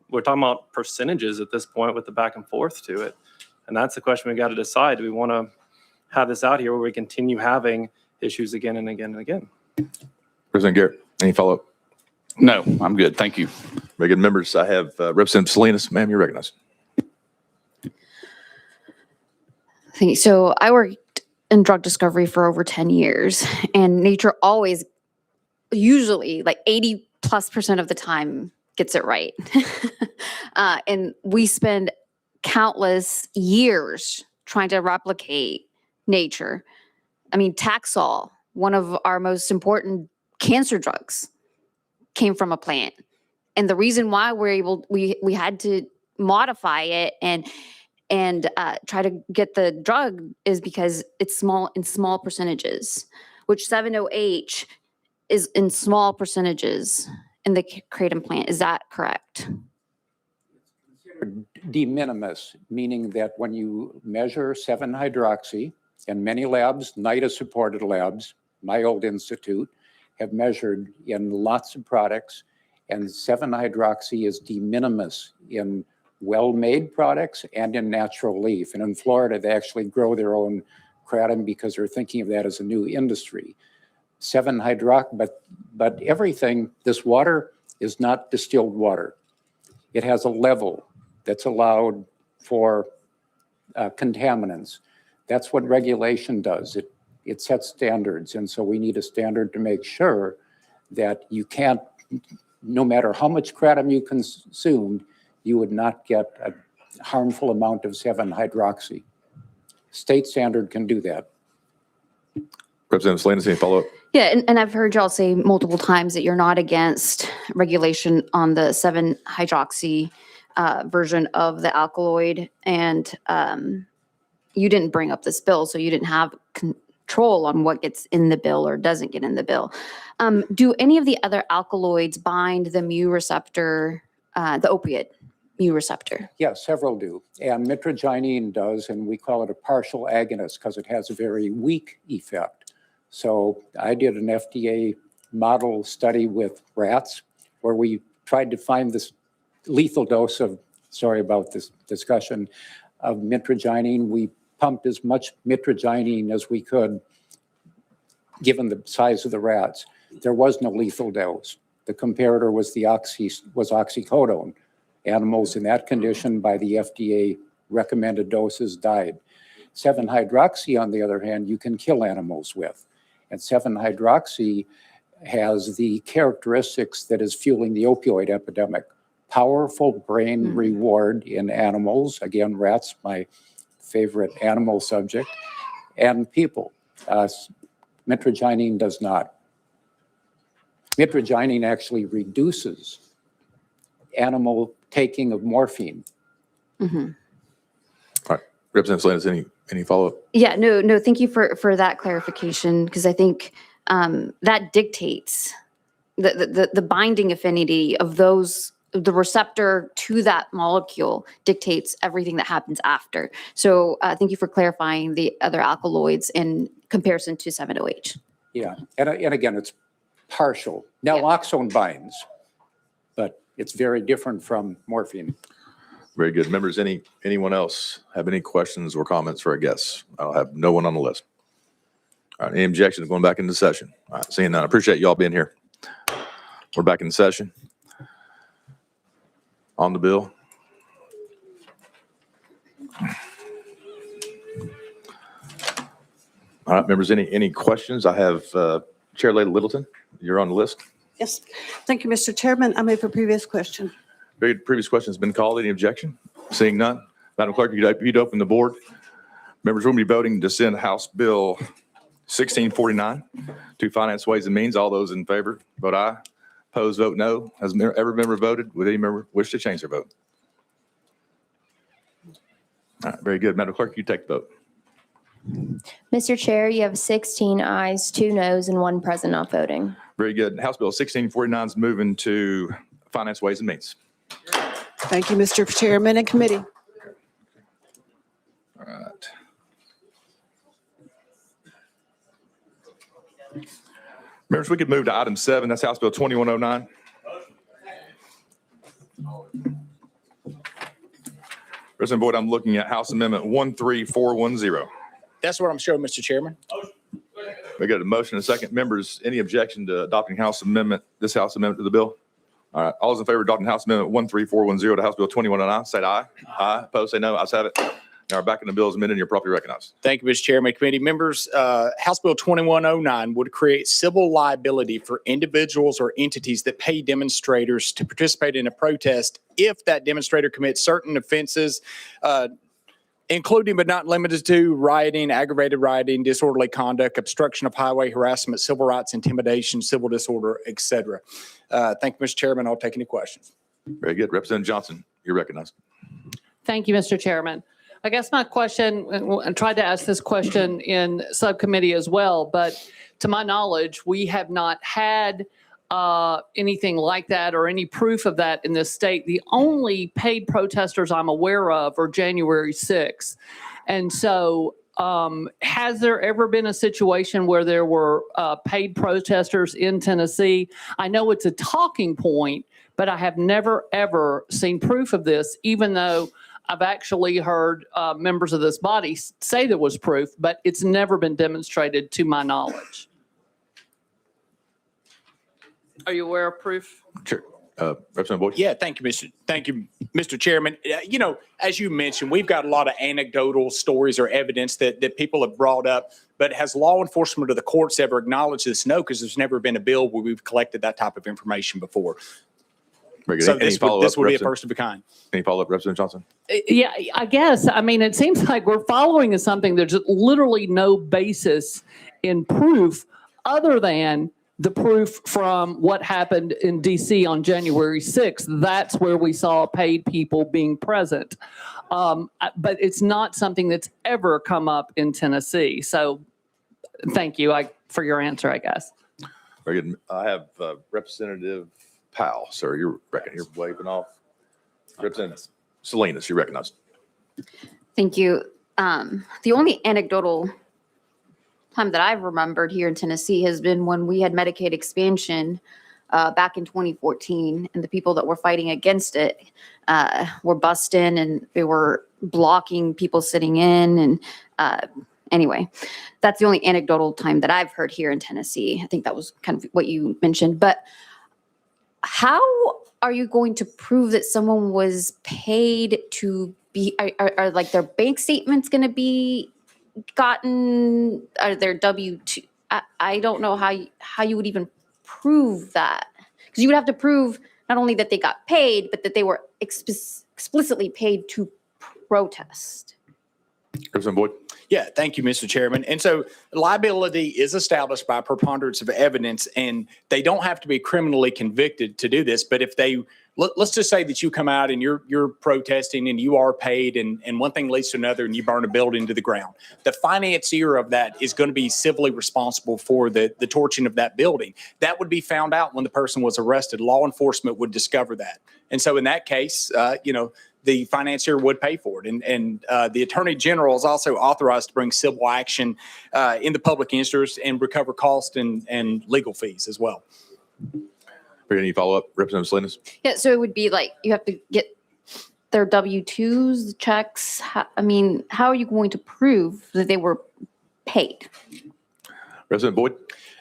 Speaker 14: We're talking about percentages at this point with the back and forth to it. And that's the question we got to decide. Do we want to have this out here where we continue having issues again and again and again?
Speaker 1: President Garrett, any follow-up?
Speaker 3: No, I'm good. Thank you.
Speaker 1: Very good. Members, I have Representative Salinas. Ma'am, you're recognized.
Speaker 19: Thank you. So I worked in drug discovery for over 10 years, and nature always, usually like 80+% of the time, gets it right. And we spend countless years trying to replicate nature. I mean, Taxol, one of our most important cancer drugs, came from a plant. And the reason why we had to modify it and try to get the drug is because it's in small percentages, which 7-OH is in small percentages in the kratom plant. Is that correct?
Speaker 16: De minimis, meaning that when you measure 7-hydroxy, and many labs, NIDA-supported labs, my old institute, have measured in lots of products, and 7-hydroxy is de minimis in well-made products and in natural leaf. And in Florida, they actually grow their own kratom because they're thinking of that as a new industry. 7-hydroxy, but everything, this water is not distilled water. It has a level that's allowed for contaminants. That's what regulation does. It sets standards. And so we need a standard to make sure that you can't, no matter how much kratom you consumed, you would not get a harmful amount of 7-hydroxy. State standard can do that.
Speaker 1: Representative Salinas, any follow-up?
Speaker 19: Yeah, and I've heard y'all say multiple times that you're not against regulation on the 7-hydroxy version of the alkaloid. And you didn't bring up this bill, so you didn't have control on what gets in the bill or doesn't get in the bill. Do any of the other alkaloids bind the mu receptor, the opiate mu receptor?
Speaker 16: Yes, several do. And mitragynine does, and we call it a partial agonist because it has a very weak effect. So I did an FDA model study with rats where we tried to find this lethal dose of, sorry about this discussion, of mitragynine. We pumped as much mitragynine as we could, given the size of the rats. There was no lethal dose. The comparator was oxycodone. Animals in that condition by the FDA recommended doses died. 7-hydroxy, on the other hand, you can kill animals with. And 7-hydroxy has the characteristics that is fueling the opioid epidemic. Powerful brain reward in animals. Again, rats, my favorite animal subject, and people. Mitragynine does not. Mitragynine actually reduces animal taking of morphine.
Speaker 19: Mm-hmm.
Speaker 1: All right, Representative Salinas, any follow-up?
Speaker 19: Yeah, no, thank you for that clarification, because I think that dictates the binding affinity of those, the receptor to that molecule dictates everything that happens after. So thank you for clarifying the other alkaloids in comparison to 7-OH.
Speaker 16: Yeah, and again, it's partial. Naloxone binds, but it's very different from morphine.
Speaker 1: Very good. Members, anyone else have any questions or comments for our guests? I'll have no one on the list. All right, any objections going back into session? All right, seeing none. I appreciate y'all being here. We're back in session. On the bill. All right, members, any questions? I have Chair Lady Littleton. You're on the list.
Speaker 20: Yes. Thank you, Mr. Chairman. I move a previous question.
Speaker 1: Very previous question has been called. Any objection? Seeing none. Madam Clerk, you'd open the board. Members will be voting to send House Bill 1649 to Finance, Ways and Means. All those in favor, vote aye. Opposed, vote no. Has every member voted? Would any member wish to change their vote? All right, very good. Madam Clerk, you take the vote.
Speaker 2: Mr. Chair, you have 16 ayes, 2 noes, and 1 present not voting.
Speaker 1: Very good. House Bill 1649 is moving to Finance, Ways and Means.
Speaker 20: Thank you, Mr. Chairman and committee.
Speaker 1: All right. Members, we could move to item 7. That's House Bill 2109. President Boyd, I'm looking at House Amendment 13410.
Speaker 21: That's what I'm showing, Mr. Chairman.
Speaker 1: We got a motion and a second. Members, any objection to adopting this House Amendment to the bill? All right. All those in favor of adopting House Amendment 13410 to House Bill 2109, say aye. Aye. Opposed, say no. Ayes have it. Now, back in the bill is amended and you're properly recognized.
Speaker 21: Thank you, Mr. Chairman. Committee members, House Bill 2109 would create civil liability for individuals or entities that pay demonstrators to participate in a protest if that demonstrator commits certain offenses, including but not limited to rioting, aggravated rioting, disorderly conduct, obstruction of highway, harassment, civil rights, intimidation, civil disorder, etc. Thank you, Mr. Chairman. I'll take any questions.
Speaker 1: Very good. Representative Johnson, you're recognized.
Speaker 11: Thank you, Mr. Chairman. I guess my question, and tried to ask this question in subcommittee as well, but to my knowledge, we have not had anything like that or any proof of that in this state. The only paid protesters I'm aware of are January 6th. And so has there ever been a situation where there were paid protesters in Tennessee? I know it's a talking point, but I have never, ever seen proof of this, even though I've actually heard members of this body say there was proof, but it's never been demonstrated to my knowledge. Are you aware of proof?
Speaker 1: Representative Boyd?
Speaker 21: Yeah, thank you, Mr. Chairman. As you mentioned, we've got a lot of anecdotal stories or evidence that people have brought up, but has law enforcement or the courts ever acknowledged this? No, because there's never been a bill where we've collected that type of information before.
Speaker 1: Very good.
Speaker 21: So
Speaker 1: Any
Speaker 21: this
Speaker 1: follow-up,
Speaker 21: would be a
Speaker 1: Representative?
Speaker 21: first of a kind.
Speaker 1: Any follow-up, Representative Johnson?
Speaker 11: Yeah, I guess. I mean, it seems like we're following something. There's literally no basis in proof other than the proof from what happened in DC on January 6th. That's where we saw paid people being present. But it's not something that's ever come up in Tennessee. So thank you for your answer, I guess.
Speaker 1: Very good. I have Representative Powell, sir. You're waving off. Representative Salinas, you're recognized.
Speaker 19: Thank you. The only anecdotal time that I've remembered here in Tennessee has been when we had Medicaid expansion back in 2014, and the people that were fighting against it were busting and they were blocking people sitting in. And anyway, that's the only anecdotal time that I've heard here in Tennessee. I think that was kind of what you mentioned. But how are you going to prove that someone was paid to be, are like their bank statements going to be gotten, are their W-2? I don't know how you would even prove that, because you would have to prove not only that they got paid, but that they were explicitly paid to protest.
Speaker 1: Representative Boyd?
Speaker 21: Yeah, thank you, Mr. Chairman. And so liability is established by preponderance of evidence, and they don't have to be criminally convicted to do this. But if they, let's just say that you come out and you're protesting and you are paid, and one thing leads to another and you burn a building to the ground. The financier of that is going to be civilly responsible for the torching of that building. That would be found out when the person was arrested. Law enforcement would discover that. And so in that case, the financier would pay for it. And the Attorney General is also authorized to bring civil action in the public interest and recover cost and legal fees as well.
Speaker 1: Any follow-up, Representative Salinas?
Speaker 19: Yeah, so it would be like you have to get their W-2s, checks. How are you going to prove that they were paid?
Speaker 1: Representative Boyd?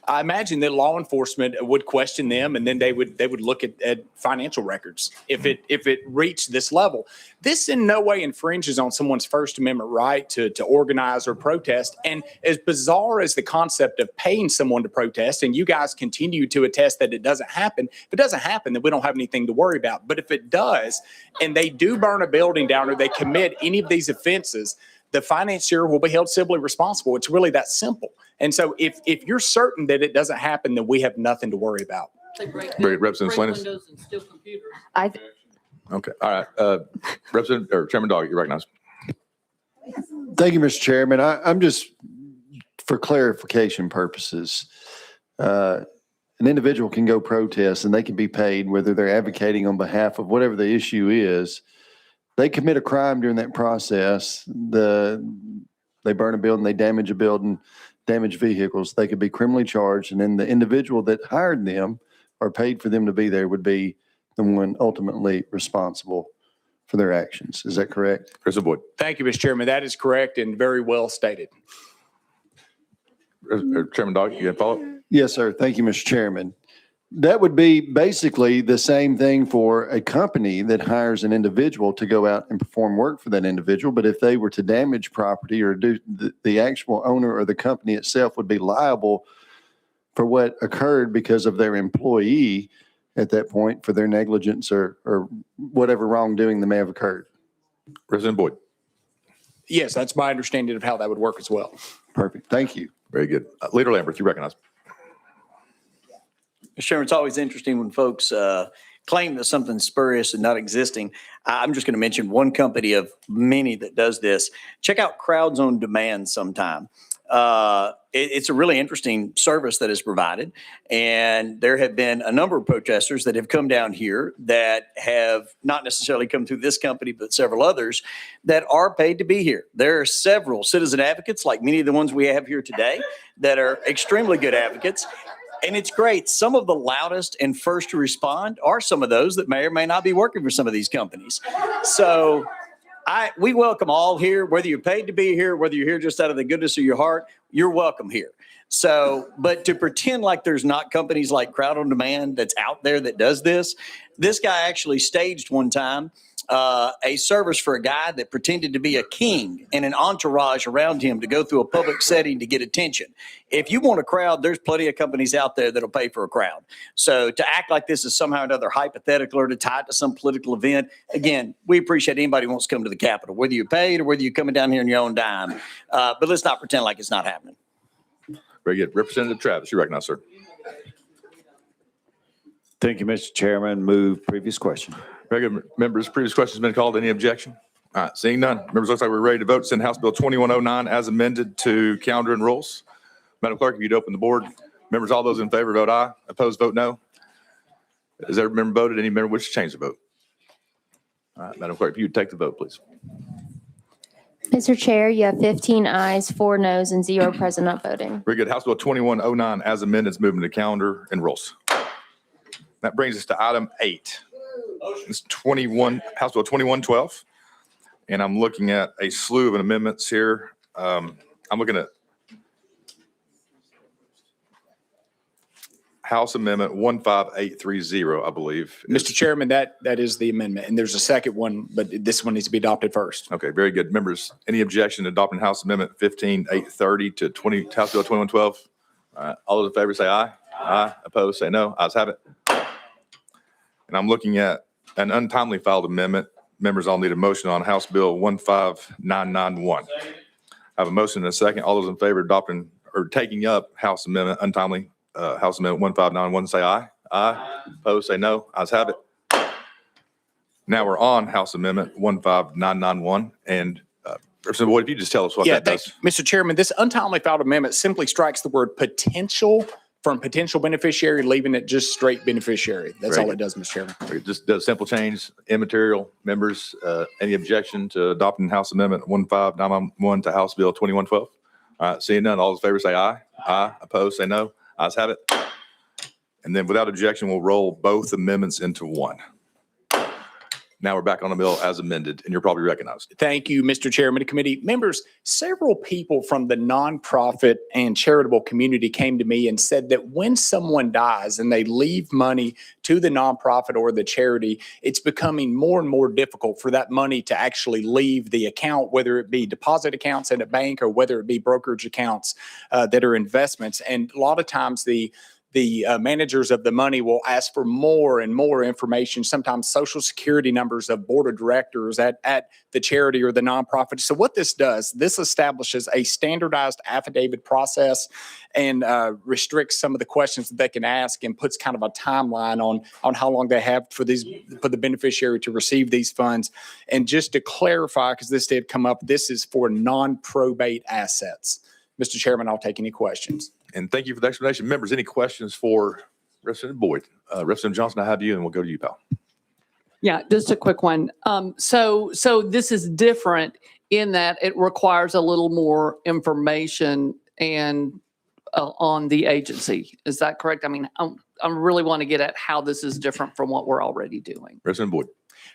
Speaker 21: I imagine that law enforcement would question them, and then they would look at financial records if it reached this level. This in no way infringes on someone's First Amendment right to organize or protest. And as bizarre as the concept of paying someone to protest, and you guys continue to attest that it doesn't happen, if it doesn't happen, then we don't have anything to worry about. But if it does, and they do burn a building down or they commit any of these offenses, the financier will be held civilly responsible. It's really that simple. And so if you're certain that it doesn't happen, then we have nothing to worry about.
Speaker 1: Representative Salinas? Okay. All right. Representative or Chairman Doggett, you're recognized.
Speaker 6: Thank you, Mr. Chairman. I'm just, for clarification purposes, an individual can go protest and they can be paid whether they're advocating on behalf of whatever the issue is. They commit a crime during that process. They burn a building, they damage a building, damage vehicles. They could be criminally charged, and then the individual that hired them or paid for them to be there would be the one ultimately responsible for their actions. Is that correct?
Speaker 1: President Boyd?
Speaker 21: Thank you, Mr. Chairman. That is correct and very well stated.
Speaker 1: Chairman Doggett, you have a follow-up?
Speaker 6: Yes, sir. Thank you, Mr. Chairman. That would be basically the same thing for a company that hires an individual to go out and perform work for that individual. But if they were to damage property or do the actual owner or the company itself would be liable for what occurred because of their employee at that point for their negligence or whatever wrongdoing that may have occurred.
Speaker 1: President Boyd?
Speaker 21: Yes, that's my understanding of how that would work as well.
Speaker 6: Perfect. Thank you.
Speaker 1: Very good. Leader Lamberth, you recognize.
Speaker 4: Mr. Chairman, it's always interesting when folks claim that something's spurious and not existing. I'm just going to mention one company of many that does this. Check out Crowds on Demand sometime. It's a really interesting service that is provided. And there have been a number of protesters that have come down here that have not necessarily come through this company, but several others that are paid to be here. There are several citizen advocates, like many of the ones we have here today, that are extremely good advocates. And it's great. Some of the loudest and first to respond are some of those that may or may not be working for some of these companies. So we welcome all here, whether you're paid to be here, whether you're here just out of the goodness of your heart, you're welcome here. So, but to pretend like there's not companies like Crowd on Demand that's out there that does this guy actually staged one time a service for a guy that pretended to be a king and an entourage around him to go through a public setting to get attention. If you want a crowd, there's plenty of companies out there that'll pay for a crowd. So to act like this is somehow or another hypothetical or to tie it to some political event, again, we appreciate anybody who wants to come to the Capitol, whether you're paid or whether you're coming down here on your own dime. But let's not pretend like it's not happening.
Speaker 1: Very good. Representative Travis, you recognize, sir.
Speaker 5: Thank you, Mr. Chairman. Move previous question.
Speaker 1: Very good. Members, previous question has been called. Any objection? All right, seeing none. Members, looks like we're ready to vote. Send House Bill 2109 as amended to calendar and rules. Madam Clerk, if you'd open the board. Members, all those in favor vote aye. Opposed, vote no. Has every member voted? Any member wish to change the vote? All right, Madam Clerk, if you'd take the vote, please.
Speaker 2: Mr. Chair, you have 15 ayes, 4 noes, and 0 present not voting.
Speaker 1: Very good. House Bill 2109 as amended is moving to calendar and rules. That brings us to item 8. It's House Bill 2112. And I'm looking at a slew of amendments here. I'm looking at House Amendment 15830, I believe.
Speaker 21: Mr. Chairman, that is the amendment, and there's a second one, but this one needs to be adopted first.
Speaker 1: Okay, very good. Members, any objection to adopting House Amendment 15830 to House Bill 2112? All those in favor say aye. Aye. Opposed, say no. Ayes have it. And I'm looking at an untimely filed amendment. Members, I'll need a motion on House Bill 15991. I have a motion and a second. All those in favor of adopting or taking up House Amendment untimely, House Amendment 1591, say aye. Aye. Opposed, say no. Ayes have it. Now we're on House Amendment 15991. And Representative Boyd, if you just tell us what that does.
Speaker 21: Mr. Chairman, this untimely filed amendment simply strikes the word potential from potential beneficiary, leaving it just straight beneficiary. That's all it does, Mr. Chairman.
Speaker 1: It just does simple change, immaterial. Members, any objection to adopting House Amendment 1591 to House Bill 2112? All right, seeing none, all those in favor say aye. Aye. Opposed, say no. Ayes have it. And then without objection, we'll roll both amendments into one. Now we're back on the bill as amended, and you're probably recognized.
Speaker 21: Thank you, Mr. Chairman and committee members. Several people from the nonprofit and charitable community came to me and said that when someone dies and they leave money to the nonprofit or the charity, it's becoming more and more difficult for that money to actually leave the account, whether it be deposit accounts in a bank or whether it be brokerage accounts that are investments. And a lot of times the managers of the money will ask for more and more information, sometimes social security numbers of board of directors at the charity or the nonprofit. So what this does, this establishes a standardized affidavit process and restricts some of the questions that they can ask and puts kind of a timeline on how long they have for the beneficiary to receive these funds. And just to clarify, because this did come up, this is for non-probate assets. Mr. Chairman, I'll take any questions.
Speaker 1: And thank you for the explanation. Members, any questions for Representative Boyd? Representative Johnson, I have you, and we'll go to you, pal.
Speaker 11: Yeah, just a quick one. So this is different in that it requires a little more information and on the agency. Is that correct? I mean, I really want to get at how this is different from what we're already doing.
Speaker 1: Representative Boyd.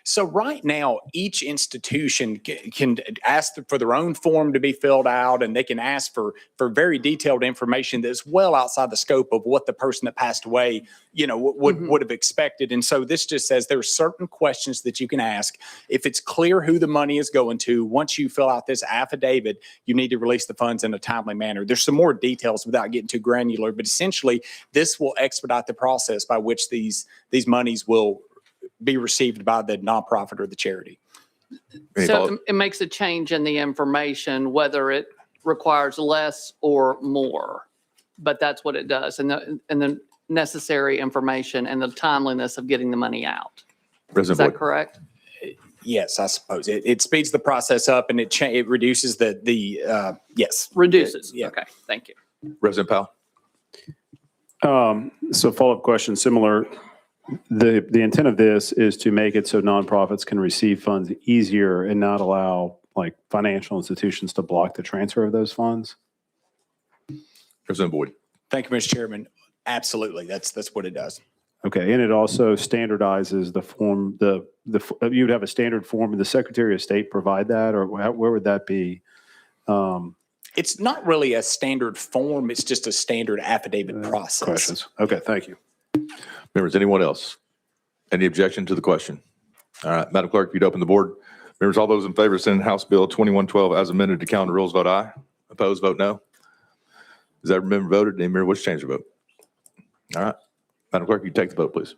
Speaker 21: So right now, each institution can ask for their own form to be filled out, and they can ask for very detailed information that's well outside the scope of what the person that passed away, would have expected. And so this just says there are certain questions that you can ask. If it's clear who the money is going to, once you fill out this affidavit, you need to release the funds in a timely manner. There's some more details without getting too granular, but essentially this will expedite the process by which these monies will be received by the nonprofit or the charity.
Speaker 11: So it makes a change in the information, whether it requires less or more, but that's what it does. And the necessary information and the timeliness of getting the money out. Is that correct?
Speaker 21: Yes, I suppose it speeds the process up and it reduces yes.
Speaker 11: Reduces.
Speaker 21: Yeah.
Speaker 11: Okay. Thank you.
Speaker 1: Representative Powell.
Speaker 22: So follow-up question, similar. The intent of this is to make it so nonprofits can receive funds easier and not allow like financial institutions to block the transfer of those funds.
Speaker 1: Representative Boyd.
Speaker 21: Thank you, Mr. Chairman. Absolutely. That's what it does.
Speaker 22: Okay. And it also standardizes the form, you would have a standard form. Would the Secretary of State provide that, or where would that be?
Speaker 21: It's not really a standard form. It's just a standard affidavit process.
Speaker 22: Questions? Okay, thank you.
Speaker 1: Members, anyone else? Any objection to the question? All right, Madam Clerk, if you'd open the board. Members, all those in favor of sending House Bill 2112 as amended to calendar rules, vote aye. Opposed, vote no. Is that member voted? Any member wish to change their vote? All right. Madam Clerk, you take the vote, please.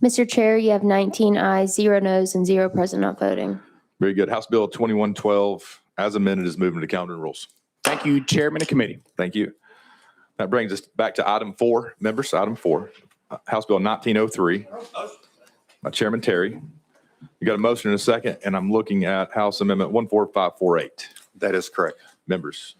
Speaker 2: Mr. Chair, you have 19 ayes, 0 noes, and 0 present not voting.
Speaker 1: Very good. House Bill 2112 as amended is moving to calendar rules.
Speaker 21: Thank you, Chairman and Committee.
Speaker 1: Thank you. That brings us back to item 4. Members, item 4, House Bill 1903 by Chairman Terry. You got a motion and a second, and I'm looking at House Amendment 14548.
Speaker 10: That is correct.
Speaker 1: Members,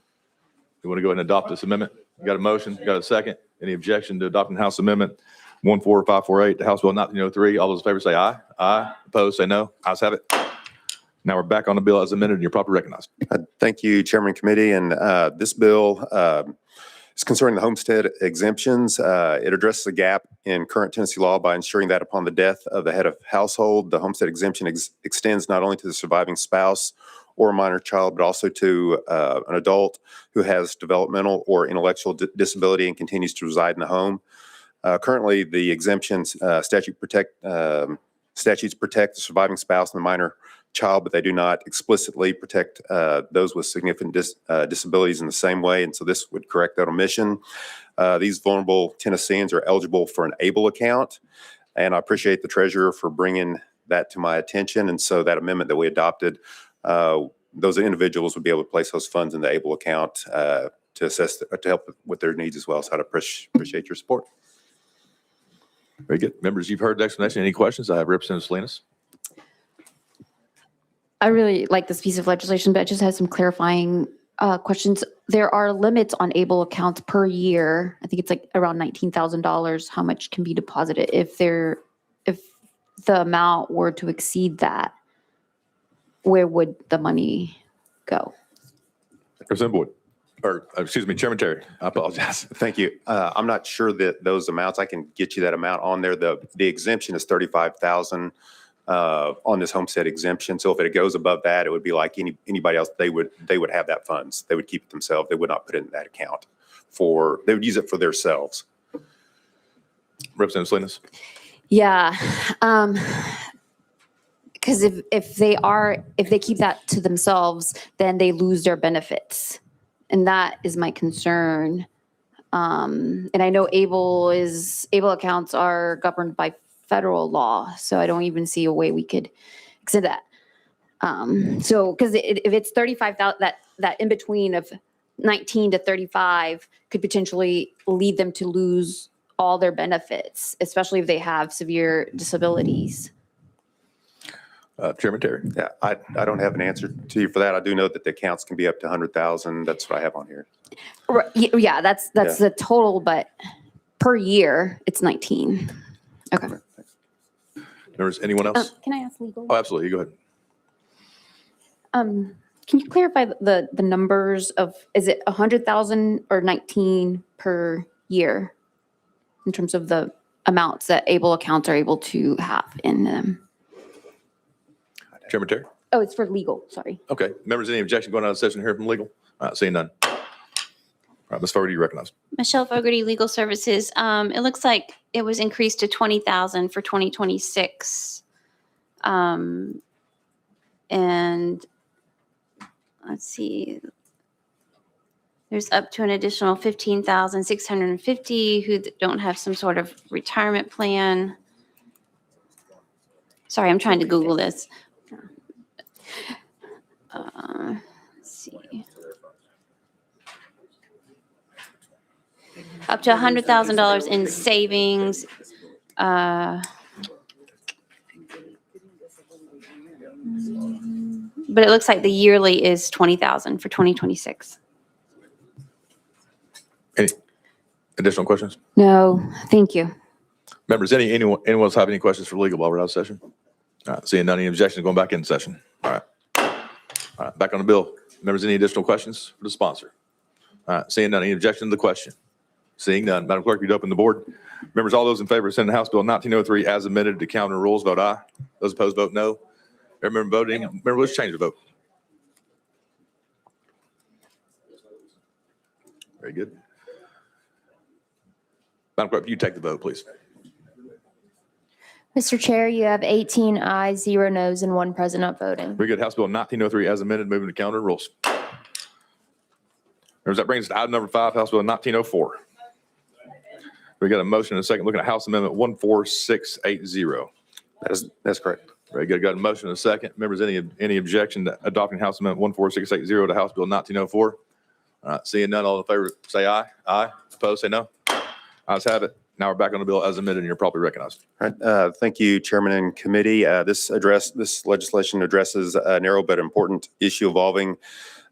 Speaker 1: you want to go ahead and adopt this amendment? You got a motion? You got a second? Any objection to adopting House Amendment 14548 to House Bill 1903? All those in favor say aye. Aye. Opposed, say no. Ayes have it. Now we're back on the bill as amended, and you're properly recognized.
Speaker 10: Thank you, Chairman and Committee. And this bill is concerning the homestead exemptions. It addresses a gap in current Tennessee law by ensuring that upon the death of the head of household, the homestead exemption extends not only to the surviving spouse or a minor child, but also to an adult who has developmental or intellectual disability and continues to reside in the home. Currently, the exemptions statutes protect the surviving spouse and the minor child, but they do not explicitly protect those with significant disabilities in the same way. And so this would correct that omission. These vulnerable Tennesseans are eligible for an ABLE account. And I appreciate the treasurer for bringing that to my attention. And so that amendment that we adopted, those individuals would be able to place those funds in the ABLE account to help with their needs as well. So I'd appreciate your support.
Speaker 1: Very good. Members, you've heard the explanation. Any questions? I have Representative Salinas.
Speaker 19: I really like this piece of legislation, but it just has some clarifying questions. There are limits on ABLE accounts per year. I think it's like around $19,000, how much can be deposited. If the amount were to exceed that, where would the money go?
Speaker 1: Representative Boyd, or excuse me, Chairman Terry. I apologize.
Speaker 10: Thank you. I'm not sure that those amounts, I can get you that amount on there. The exemption is $35,000 on this homestead exemption. So if it goes above that, it would be like anybody else. They would have that funds. They would keep it themselves. They would not put it in that account they would use it for themselves.
Speaker 1: Representative Salinas.
Speaker 19: Yeah. Because if they keep that to themselves, then they lose their benefits. And that is my concern. And I know ABLE accounts are governed by federal law, so I don't even see a way we could extend that. So, because if it's 35,000, that in between of 19 to 35 could potentially lead them to lose all their benefits, especially if they have severe disabilities.
Speaker 1: Chairman Terry.
Speaker 10: Yeah, I don't have an answer to you for that. I do know that the accounts can be up to 100,000. That's what I have on here.
Speaker 19: Right, yeah, that's the total, but per year it's 19. Okay.
Speaker 1: Members, anyone else?
Speaker 19: Can I ask legal?
Speaker 1: Oh, absolutely. Go ahead.
Speaker 19: Can you clarify the numbers of, is it 100,000 or 19 per year in terms of the amounts that ABLE accounts are able to have in them?
Speaker 1: Chairman Terry.
Speaker 19: Oh, it's for legal, sorry.
Speaker 1: Okay. Members, any objection going out of session here from legal? All right, seeing none. All right, Ms. Fogarty, you recognize.
Speaker 8: Michelle Fogarty, Legal Services. It looks like it was increased to 20,000 for 2026. And let's see. There's up to an additional 15,650 who don't have some sort of retirement plan. Sorry, I'm trying to Google this. Let's see. Up to $100,000 in savings. But it looks like the yearly is 20,000 for 2026.
Speaker 1: Any additional questions?
Speaker 19: No, thank you.
Speaker 1: Members, anyone else have any questions for legal while we're out of session? All right, seeing none, any objections, going back in session. All right. All right, back on the bill. Members, any additional questions for the sponsor? All right, seeing none, any objection to the question? Seeing none, Madam Clerk, you'd open the board. Members, all those in favor of sending House Bill 1903 as amended to calendar rules, vote aye. Those opposed, vote no. Every member voting, member, let's change the vote. Very good. Madam Clerk, you take the vote, please.
Speaker 2: Mr. Chair, you have 18 ayes, 0 noes, and 1 present not voting.
Speaker 1: Very good. House Bill 1903 as amended, moving to calendar rules. Members, that brings us to item number 5, House Bill 1904. We got a motion and a second looking at House Amendment 14680.
Speaker 9: That's correct.
Speaker 1: Very good. Got a motion and a second. Members, any objection to adopting House Amendment 14680 to House Bill 1904? All right, seeing none, all in favor say aye. Aye. Opposed, say no. Ayes have it. Now we're back on the bill as amended and you're properly recognized.
Speaker 9: All right. Thank you, Chairman and Committee. This legislation addresses a narrow but important issue involving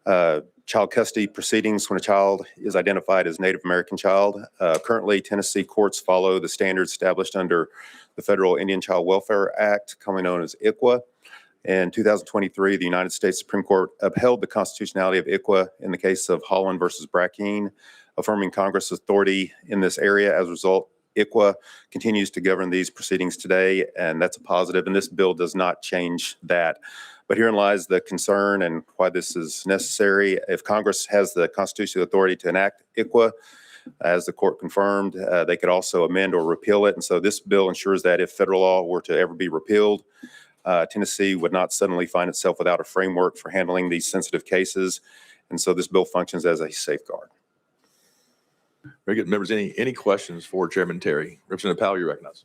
Speaker 9: child custody proceedings when a child is identified as Native American child. Currently, Tennessee courts follow the standards established under the Federal Indian Child Welfare Act, commonly known as ICWA. In 2023, the United States Supreme Court upheld the constitutionality of ICWA in the case of Holland versus Brackeen, affirming Congress' authority in this area. As a result, ICWA continues to govern these proceedings today, and that's a positive, and this bill does not change that. But herein lies the concern and why this is necessary. If Congress has the constitutional authority to enact ICWA, as the court confirmed, they could also amend or repeal it. And so this bill ensures that if federal law were to ever be repealed, Tennessee would not suddenly find itself without a framework for handling these sensitive cases. And so this bill functions as a safeguard.
Speaker 1: Very good. Members, any questions for Chairman Terry? Representative Powell, you recognize.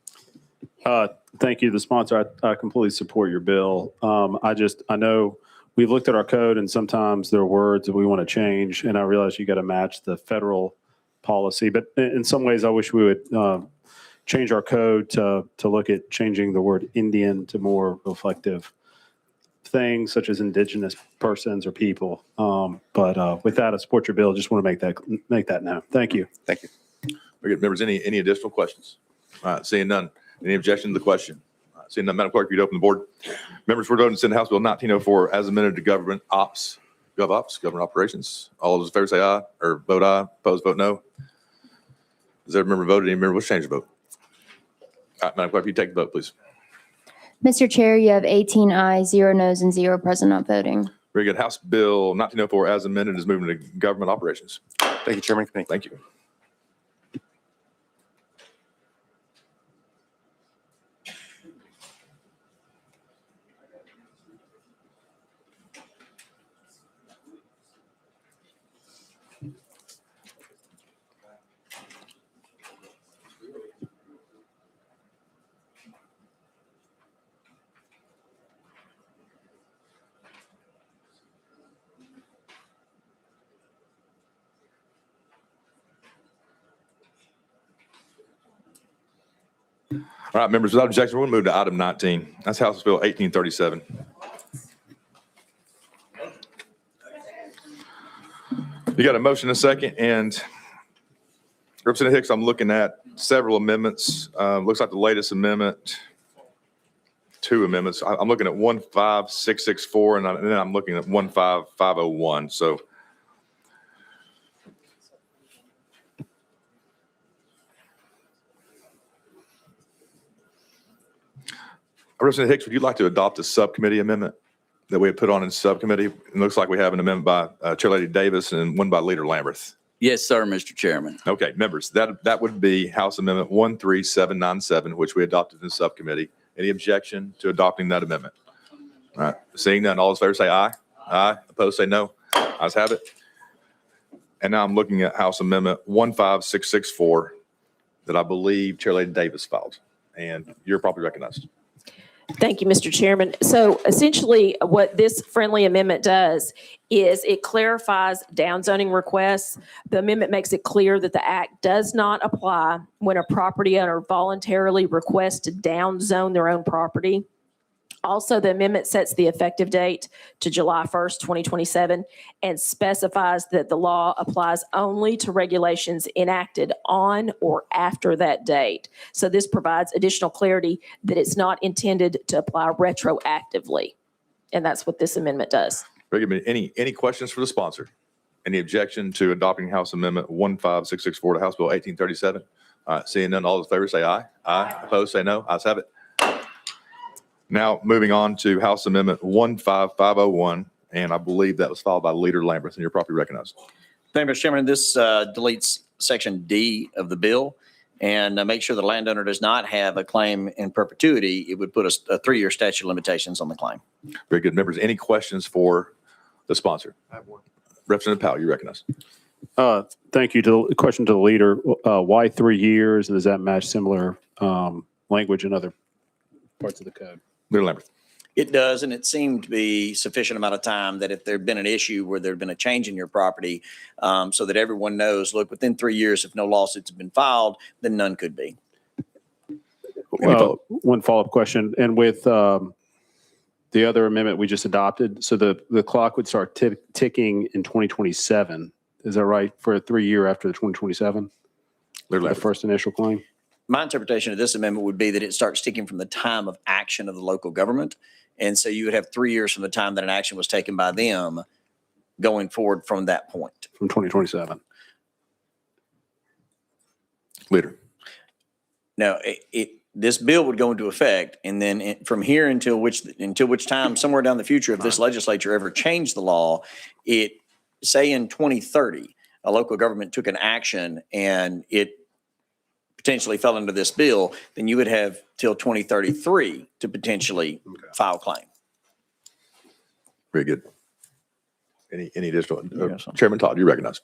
Speaker 22: Thank you. The sponsor, I completely support your bill. I know we've looked at our code and sometimes there are words that we want to change, and I realize you got to match the federal policy, but in some ways I wish we would change our code to look at changing the word Indian to more reflective things such as indigenous persons or people. But with that, I support your bill. Just want to make that known. Thank you.
Speaker 9: Thank you.
Speaker 1: Very good. Members, any additional questions? All right, seeing none. Any objection to the question? All right, seeing none, Madam Clerk, if you'd open the board. Members, we're voting to send House Bill 1904 as amended to government operations. All those in favor say aye or vote aye. Opposed, vote no. Has every member voted? Any member wish to change the vote? All right, Madam Clerk, if you take the vote, please.
Speaker 2: Mr. Chair, you have 18 ayes, 0 noes, and 0 present not voting.
Speaker 1: Very good. House Bill 1904 as amended is moving to government operations.
Speaker 9: Thank you, Chairman.
Speaker 1: Thank you. All right, members, without objection, we'll move to item 19. That's House Bill 1837. You got a motion and a second, and Representative Hicks, I'm looking at several amendments. Looks like the latest amendment, 2 amendments. I'm looking at 15664, and then I'm looking at 15501. So Representative Hicks, would you like to adopt a subcommittee amendment that we had put on in subcommittee? It looks like we have an amendment by Chair Lady Davis and one by Leader Lamberth.
Speaker 12: Yes, sir, Mr. Chairman.
Speaker 1: Okay, members, that would be House Amendment 13797, which we adopted in subcommittee. Any objection to adopting that amendment? All right, seeing none, all in favor say aye. Aye. Opposed say no. Ayes have it. And now I'm looking at House Amendment 15664 that I believe Chair Lady Davis filed, and you're properly recognized.
Speaker 7: Thank you, Mr. Chairman. So essentially what this friendly amendment does is it clarifies downzoning requests. The amendment makes it clear that the act does not apply when a property owner voluntarily requests to downzone their own property. Also, the amendment sets the effective date to July 1st, 2027, and specifies that the law applies only to regulations enacted on or after that date. So this provides additional clarity that it's not intended to apply retroactively. And that's what this amendment does.
Speaker 1: Very good. Any questions for the sponsor? Any objection to adopting House Amendment 15664 to House Bill 1837? All right, seeing none, all those in favor say aye. Aye. Opposed say no. Ayes have it. Now, moving on to House Amendment 15501, and I believe that was filed by Leader Lamberth, and you're properly recognized.
Speaker 4: Thank you, Mr. Chairman. This deletes section D of the bill and make sure the landowner does not have a claim in perpetuity. It would put a 3-year statute of limitations on the claim.
Speaker 1: Very good. Members, any questions for the sponsor? I have one. Representative Powell, you recognize.
Speaker 22: Thank you. To the question to the leader, why 3 years? And does that match similar language in other parts of the code?
Speaker 1: Leader Lambert.
Speaker 4: It does, and it seemed to be sufficient amount of time that if there'd been an issue where there'd been a change in your property, so that everyone knows, look, within 3 years, if no lawsuits have been filed, then none could be.
Speaker 22: One follow-up question. And with the other amendment we just adopted, so the clock would start ticking in 2027. Is that right? For a 3 year after the 2027? The first initial claim?
Speaker 4: My interpretation of this amendment would be that it starts ticking from the time of action of the local government. And so you would have 3 years from the time that an action was taken by them going forward from that point.
Speaker 22: From 2027.
Speaker 1: Leader.
Speaker 4: Now, this bill would go into effect, and then from here until which time, somewhere down the future, if this legislature ever changed the law, say in 2030, a local government took an action and it potentially fell into this bill, then you would have till 2033 to potentially file claim.
Speaker 1: Very good. Any additional? Chairman Todd, you recognize.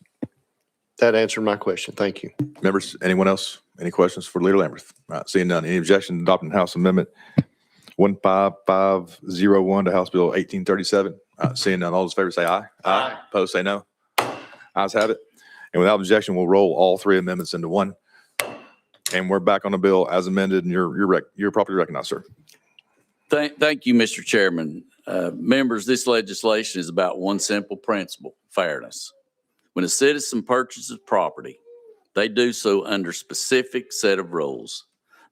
Speaker 12: That answered my question. Thank you.
Speaker 1: Members, anyone else? Any questions for Leader Lambert? All right, seeing none. Any objection to adopting House Amendment 15501 to House Bill 1837? Seeing none, all those in favor say aye. Aye. Opposed, say no. Ayes have it. And without objection, we'll roll all three amendments into one. And we're back on the bill as amended, and you're properly recognized, sir.
Speaker 13: Thank you, Mr. Chairman. Members, this legislation is about one simple principle: fairness. When a citizen purchases property, they do so under a specific set of rules.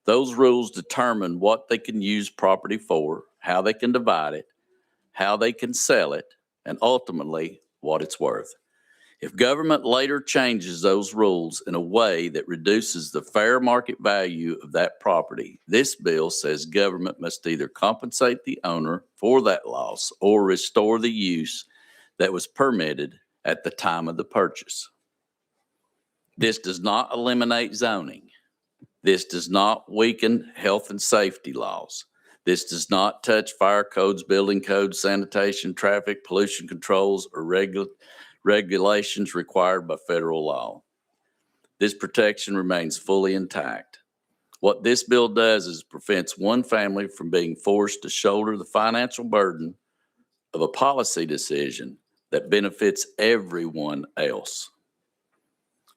Speaker 13: Those rules determine what they can use property for, how they can divide it, how they can sell it, and ultimately what it's worth. If government later changes those rules in a way that reduces the fair market value of that property, this bill says government must either compensate the owner for that loss or restore the use that was permitted at the time of the purchase. This does not eliminate zoning. This does not weaken health and safety laws. This does not touch fire codes, building codes, sanitation, traffic, pollution controls, or regulations required by federal law. This protection remains fully intact. What this bill does is prevents one family from being forced to shoulder the financial burden of a policy decision that benefits everyone else.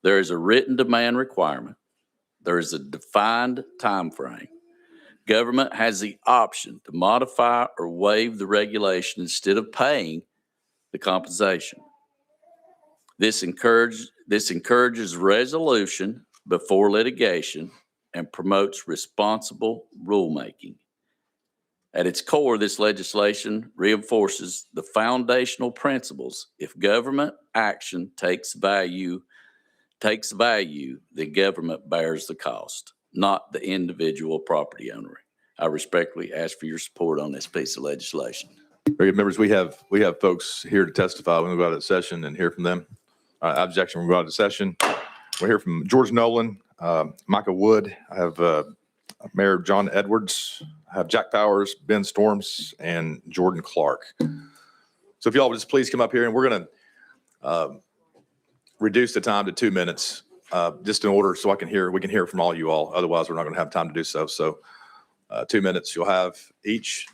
Speaker 13: There is a written demand requirement. There is a defined time frame. Government has the option to modify or waive the regulation instead of paying the compensation. This encourages resolution before litigation and promotes responsible rulemaking. At its core, this legislation reinforces the foundational principles. If government action takes value, the government bears the cost, not the individual property owner. I respectfully ask for your support on this piece of legislation.
Speaker 1: Very good. Members, we have folks here to testify. We're going to go out of session and hear from them. Objection, we'll go out of session. We'll hear from George Nolan, Micah Wood. I have Mayor John Edwards. I have Jack Powers, Ben Storms, and Jordan Clark. So if y'all would just please come up here, and we're going to reduce the time to 2 minutes, just in order so we can hear from all you all. Otherwise, we're not going to have time to do so. So 2 minutes you'll have each,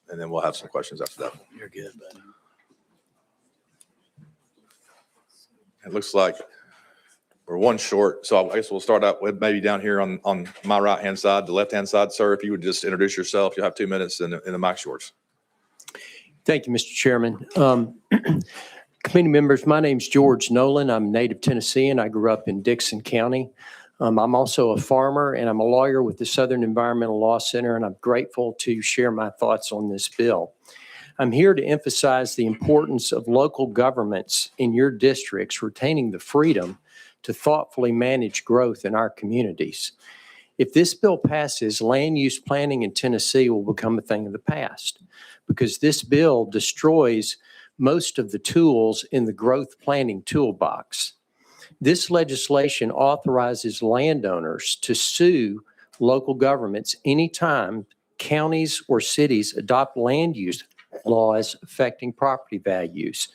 Speaker 1: and then we'll have some questions after that.
Speaker 13: You're good, buddy.
Speaker 1: It looks like we're one short, so I guess we'll start out with maybe down here on my right-hand side, the left-hand side. Sir, if you would just introduce yourself, you'll have 2 minutes, and the mic's yours.
Speaker 23: Thank you, Mr. Chairman. Committee members, my name's George Nolan. I'm a native Tennessean. I grew up in Dixon County. I'm also a farmer, and I'm a lawyer with the Southern Environmental Law Center, and I'm grateful to share my thoughts on this bill. I'm here to emphasize the importance of local governments in your districts retaining the freedom to thoughtfully manage growth in our communities. If this bill passes, land use planning in Tennessee will become a thing of the past because this bill destroys most of the tools in the growth planning toolbox. This legislation authorizes landowners to sue local governments anytime counties or cities adopt land use laws affecting property values.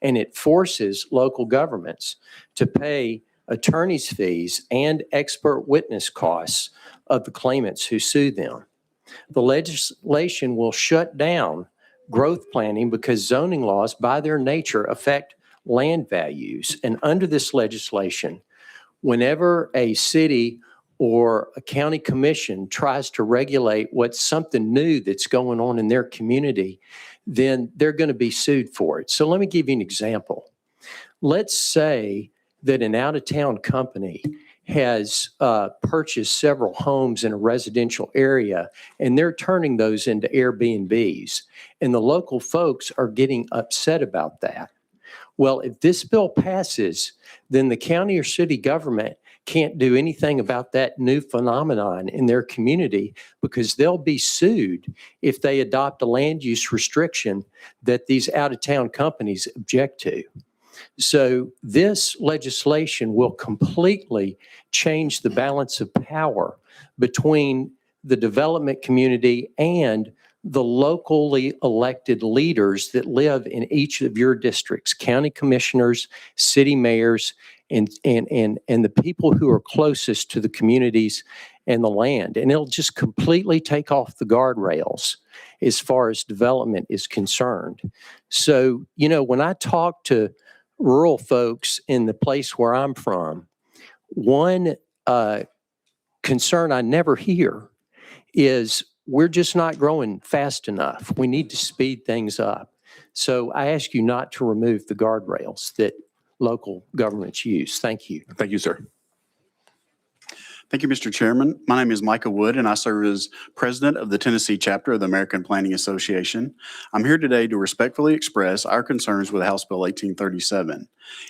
Speaker 23: And it forces local governments to pay attorney's fees and expert witness costs of the claimants who sue them. The legislation will shut down growth planning because zoning laws by their nature affect land values. And under this legislation, whenever a city or a county commission tries to regulate what's something new that's going on in their community, then they're going to be sued for it. So let me give you an example. Let's say that an out-of-town company has purchased several homes in a residential area, and they're turning those into Airbnbs, and the local folks are getting upset about that. Well, if this bill passes, then the county or city government can't do anything about that new phenomenon in their community because they'll be sued if they adopt a land use restriction that these out-of-town companies object to. So this legislation will completely change the balance of power between the development community and the locally elected leaders that live in each of your districts, county commissioners, city mayors, and the people who are closest to the communities and the land. And it'll just completely take off the guardrails as far as development is concerned. So, you know, when I talk to rural folks in the place where I'm from, one concern I never hear is we're just not growing fast enough. We need to speed things up. So I ask you not to remove the guardrails that local governments use. Thank you.
Speaker 1: Thank you, sir.
Speaker 15: Thank you, Mr. Chairman. My name is Micah Wood, and I serve as president of the Tennessee chapter of the American Planning Association. I'm here today to respectfully express our concerns with House Bill 1837.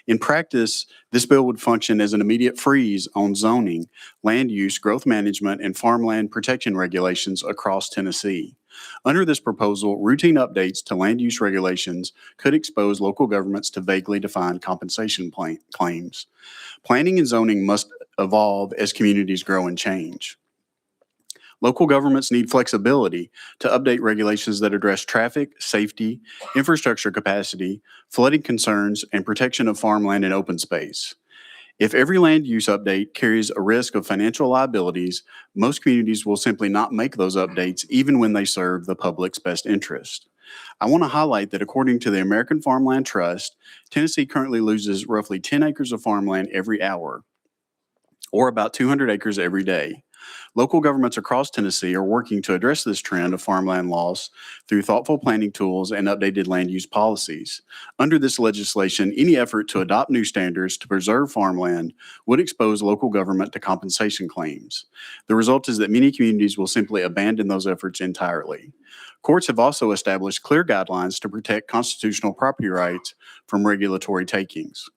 Speaker 15: In practice, this bill would function as an immediate freeze on zoning, land use, growth management, and farmland protection regulations across Tennessee. Under this proposal, routine updates to land use regulations could expose local governments to vaguely defined compensation claims. Planning and zoning must evolve as communities grow and change. Local governments need flexibility to update regulations that address traffic, safety, infrastructure capacity, flooding concerns, and protection of farmland and open space. If every land use update carries a risk of financial liabilities, most communities will simply not make those updates even when they serve the public's best interest. I want to highlight that according to the American Farmland Trust, Tennessee currently loses roughly 10 acres of farmland every hour, or about 200 acres every day. Local governments across Tennessee are working to address this trend of farmland loss through thoughtful planning tools and updated land use policies. Under this legislation, any effort to adopt new standards to preserve farmland would expose local government to compensation claims. The result is that many communities will simply abandon those efforts entirely. Courts have also established clear guidelines to protect constitutional property rights from regulatory takings.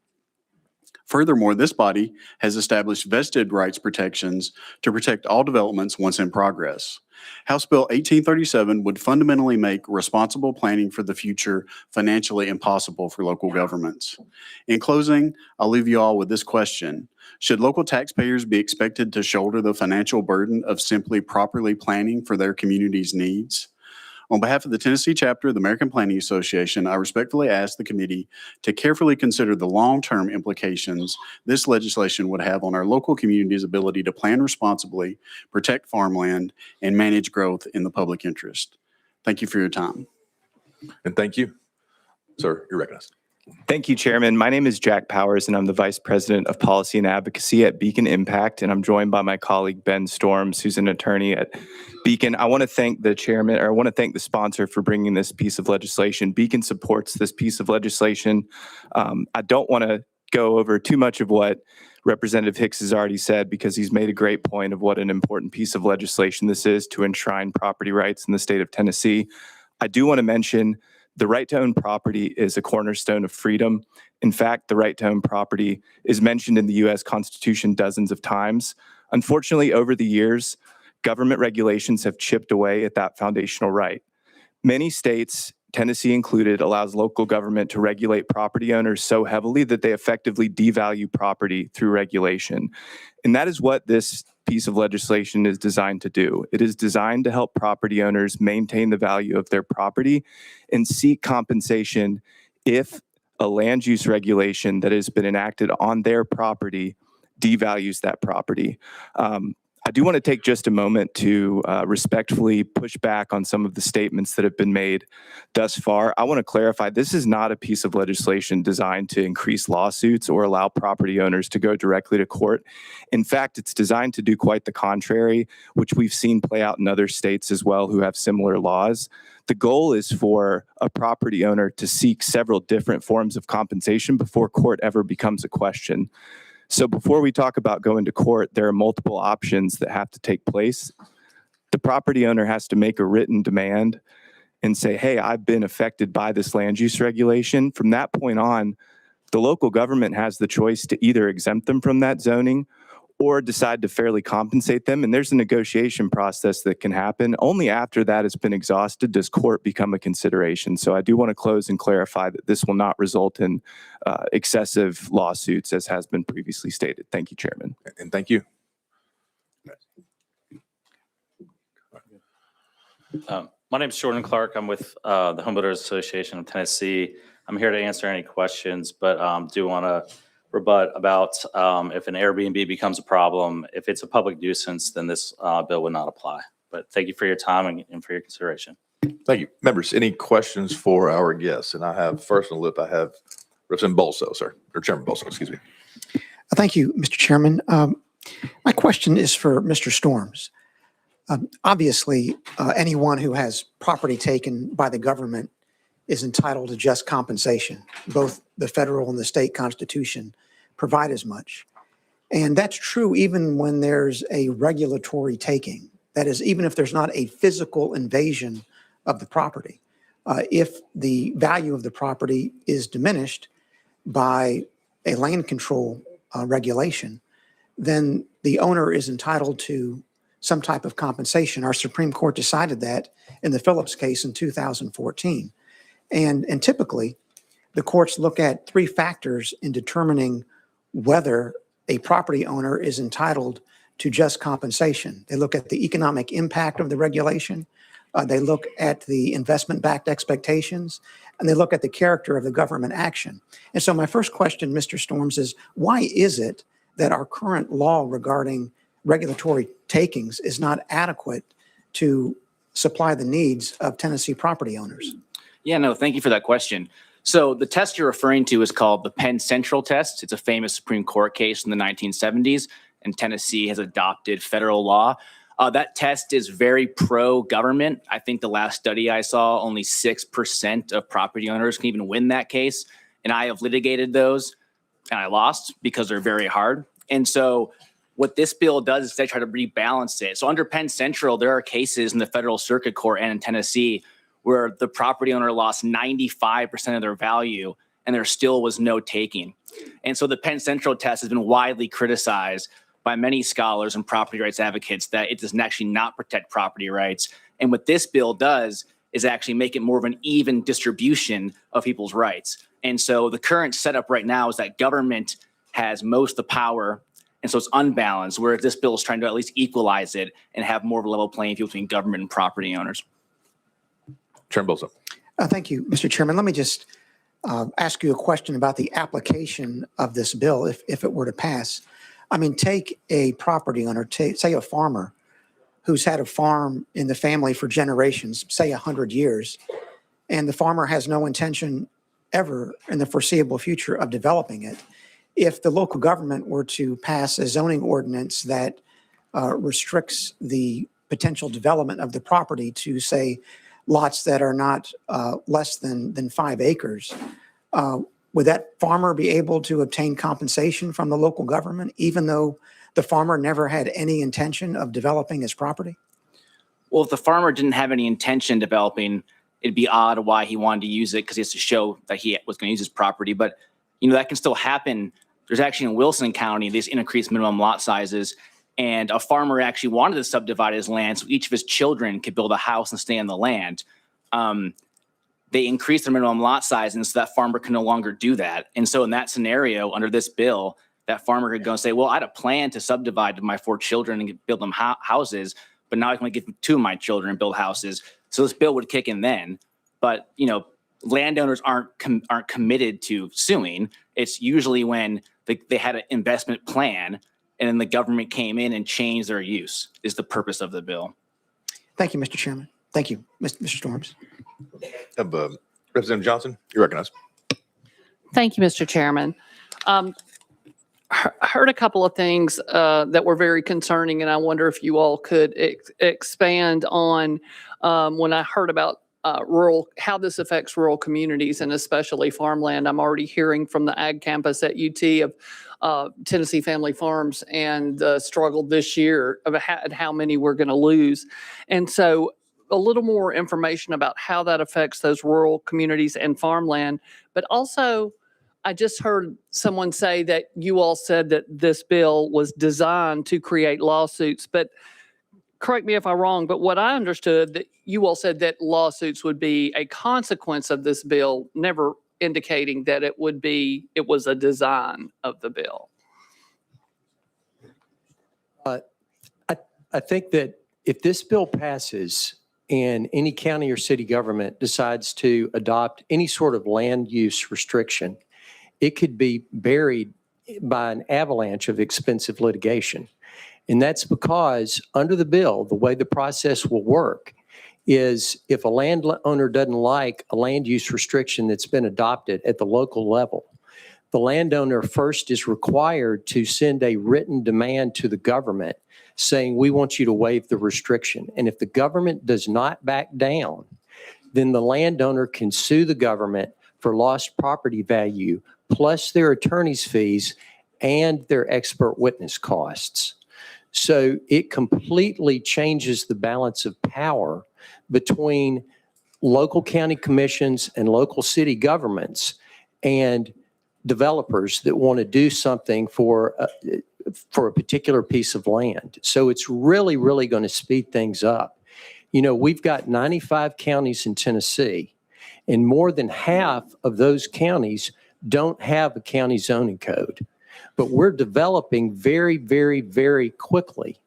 Speaker 15: Furthermore, this body has established vested rights protections to protect all developments once in progress. House Bill 1837 would fundamentally make responsible planning for the future financially impossible for local governments. In closing, I'll leave you all with this question. Should local taxpayers be expected to shoulder the financial burden of simply properly planning for their community's needs? On behalf of the Tennessee chapter of the American Planning Association, I respectfully ask the committee to carefully consider the long-term implications this legislation would have on our local community's ability to plan responsibly, protect farmland, and manage growth in the public interest. Thank you for your time.
Speaker 1: And thank you. Sir, you're recognized.
Speaker 17: Thank you, Chairman. My name is Jack Powers, and I'm the Vice President of Policy and Advocacy at Beacon Impact, and I'm joined by my colleague, Ben Storms, who's an attorney at Beacon. I want to thank the chairman, or I want to thank the sponsor for bringing this piece of legislation. Beacon supports this piece of legislation. I don't want to go over too much of what Representative Hicks has already said because he's made a great point of what an important piece of legislation this is to enshrine property rights in the state of Tennessee. I do want to mention the right to own property is a cornerstone of freedom. In fact, the right to own property is mentioned in the U.S. Constitution dozens of times. Unfortunately, over the years, government regulations have chipped away at that foundational right. Many states Tennessee included, allows local government to regulate property owners so heavily that they effectively devalue property through regulation. And that is what this piece of legislation is designed to do. It is designed to help property owners maintain the value of their property and seek compensation if a land use regulation that has been enacted on their property devalues that property. I do want to take just a moment to respectfully push back on some of the statements that have been made thus far. I want to clarify, this is not a piece of legislation designed to increase lawsuits or allow property owners to go directly to court. In fact, it's designed to do quite the contrary, which we've seen play out in other states as well who have similar laws. The goal is for a property owner to seek several different forms of compensation before court ever becomes a question. So before we talk about going to court, there are multiple options that have to take place. The property owner has to make a written demand and say, hey, I've been affected by this land use regulation. From that point on, the local government has the choice to either exempt them from that zoning or decide to fairly compensate them. And there's a negotiation process that can happen. Only after that has been exhausted does court become a consideration. So I do want to close and clarify that this will not result in excessive lawsuits as has been previously stated. Thank you, Chairman.
Speaker 1: And thank you.
Speaker 3: My name is Jordan Clark. I'm with the Home Builders Association of Tennessee. I'm here to answer any questions, but do want to rebut about if an Airbnb becomes a problem, if it's a public nuisance, then this bill would not apply. But thank you for your time and for your consideration.
Speaker 1: Thank you. Members, any questions for our guests? And I have first on the list, I have Representative Bolso, sir, or Chairman Bolso, excuse me.
Speaker 14: Thank you, Mr. Chairman. My question is for Mr. Storms. Obviously, anyone who has property taken by the government is entitled to just compensation. Both the federal and the state constitution provide as much. And that's true even when there's a regulatory taking. That is, even if there's not a physical invasion of the property. If the value of the property is diminished by a land control regulation, then the owner is entitled to some type of compensation. Our Supreme Court decided that in the Phillips case in 2014. And typically, the courts look at three factors in determining whether a property owner is entitled to just compensation. They look at the economic impact of the regulation, they look at the investment-backed expectations, and they look at the character of the government action. And so my first question, Mr. Storms, is why is it that our current law regarding regulatory takings is not adequate to supply the needs of Tennessee property owners?
Speaker 18: Yeah, no, thank you for that question. So the test you're referring to is called the Penn Central test. It's a famous Supreme Court case in the 1970s, and Tennessee has adopted federal law. That test is very pro-government. I think the last study I saw, only 6% of property owners can even win that case. And I have litigated those, and I lost because they're very hard. And so what this bill does is they try to rebalance it. So under Penn Central, there are cases in the federal circuit court and in Tennessee where the property owner lost 95% of their value and there still was no taking. And so the Penn Central test has been widely criticized by many scholars and property rights advocates that it does actually not protect property rights. And what this bill does is actually make it more of an even distribution of people's rights. And so the current setup right now is that government has most of the power, and so it's unbalanced, where this bill is trying to at least equalize it and have more of a level playing field between government and property owners.
Speaker 1: Chairman Bolso.
Speaker 14: Thank you, Mr. Chairman. Let me just ask you a question about the application of this bill if it were to pass. I mean, take a property owner, say a farmer who's had a farm in the family for generations, say 100 years, and the farmer has no intention ever in the foreseeable future of developing it. If the local government were to pass a zoning ordinance that restricts the potential development of the property to, say, lots that are not less than 5 acres, would that farmer be able to obtain compensation from the local government, even though the farmer never had any intention of developing his property?
Speaker 18: Well, if the farmer didn't have any intention developing, it'd be odd why he wanted to use it, because he has to show that he was going to use his property. But, you know, that can still happen. There's actually in Wilson County, these increased minimum lot sizes, and a farmer actually wanted to subdivide his land so each of his children could build a house and stay on the land. they increase their minimum lot size, and so that farmer can no longer do that. And so in that scenario, under this bill, that farmer could go and say, well, I had a plan to subdivide to my 4 children and build them houses, but now I can only give 2 of my children and build houses. So this bill would kick in then. But, landowners aren't committed to suing. It's usually when they had an investment plan and then the government came in and changed their use is the purpose of the bill.
Speaker 14: Thank you, Mr. Chairman. Thank you, Mr. Storms.
Speaker 1: Representative Johnson, you recognize.
Speaker 11: Thank you, Mr. Chairman. Heard a couple of things that were very concerning, and I wonder if you all could expand on when I heard about how this affects rural communities and especially farmland. I'm already hearing from the ag campus at UT of Tennessee Family Farms and the struggle this year of how many we're going to lose. And so a little more information about how that affects those rural communities and farmland. But also, I just heard someone say that you all said that this bill was designed to create lawsuits, but correct me if I'm wrong, but what I understood that you all said that lawsuits would be a consequence of this bill, never indicating that it was a design of the bill.
Speaker 23: I think that if this bill passes and any county or city government decides to adopt any sort of land use restriction, it could be buried by an avalanche of expensive litigation. And that's because under the bill, the way the process will work is if a landowner doesn't like a land use restriction that's been adopted at the local level, the landowner first is required to send a written demand to the government saying, we want you to waive the restriction. And if the government does not back down, then the landowner can sue the government for lost property value, plus their attorney's fees and their expert witness costs. So it completely changes the balance of power between local county commissions and local city governments and developers that want to do something for a particular piece of land. So it's really, really going to speed things up. We've got 95 counties in Tennessee, and more than half of those counties don't have a county zoning code. But we're developing very, very, very quickly.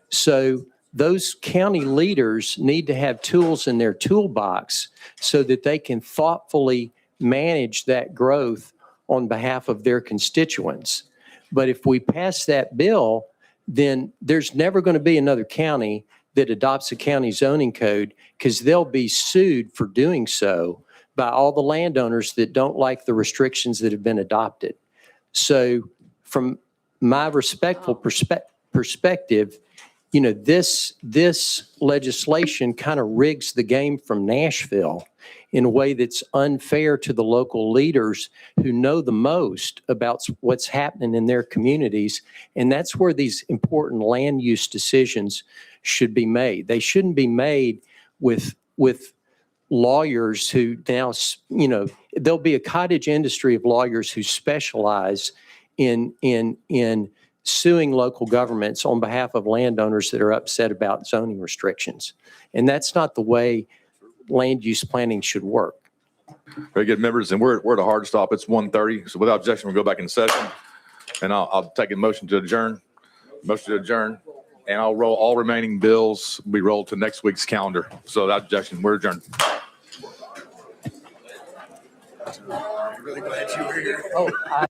Speaker 23: So those county leaders need to have tools in their toolbox so that they can thoughtfully manage that growth on behalf of their constituents. But if we pass that bill, then there's never going to be another county that adopts a county zoning code because they'll be sued for doing so by all the landowners that don't like the restrictions that have been adopted. So from my respectful perspective, this legislation kind of rigs the game from Nashville in a way that's unfair to the local leaders who know the most about what's happening in their communities. And that's where these important land use decisions should be made. They shouldn't be made with lawyers who now, there'll be a cottage industry of lawyers who specialize in suing local governments on behalf of landowners that are upset about zoning restrictions. And that's not the way land use planning should work.
Speaker 1: Very good, members. And we're at a hard stop. It's 1:30. So without objection, we'll go back in session. And I'll take a motion to adjourn. Motion to adjourn. And I'll roll all remaining bills. We roll to next week's calendar. So without objection, we're adjourned.
Speaker 12: Really glad you were here.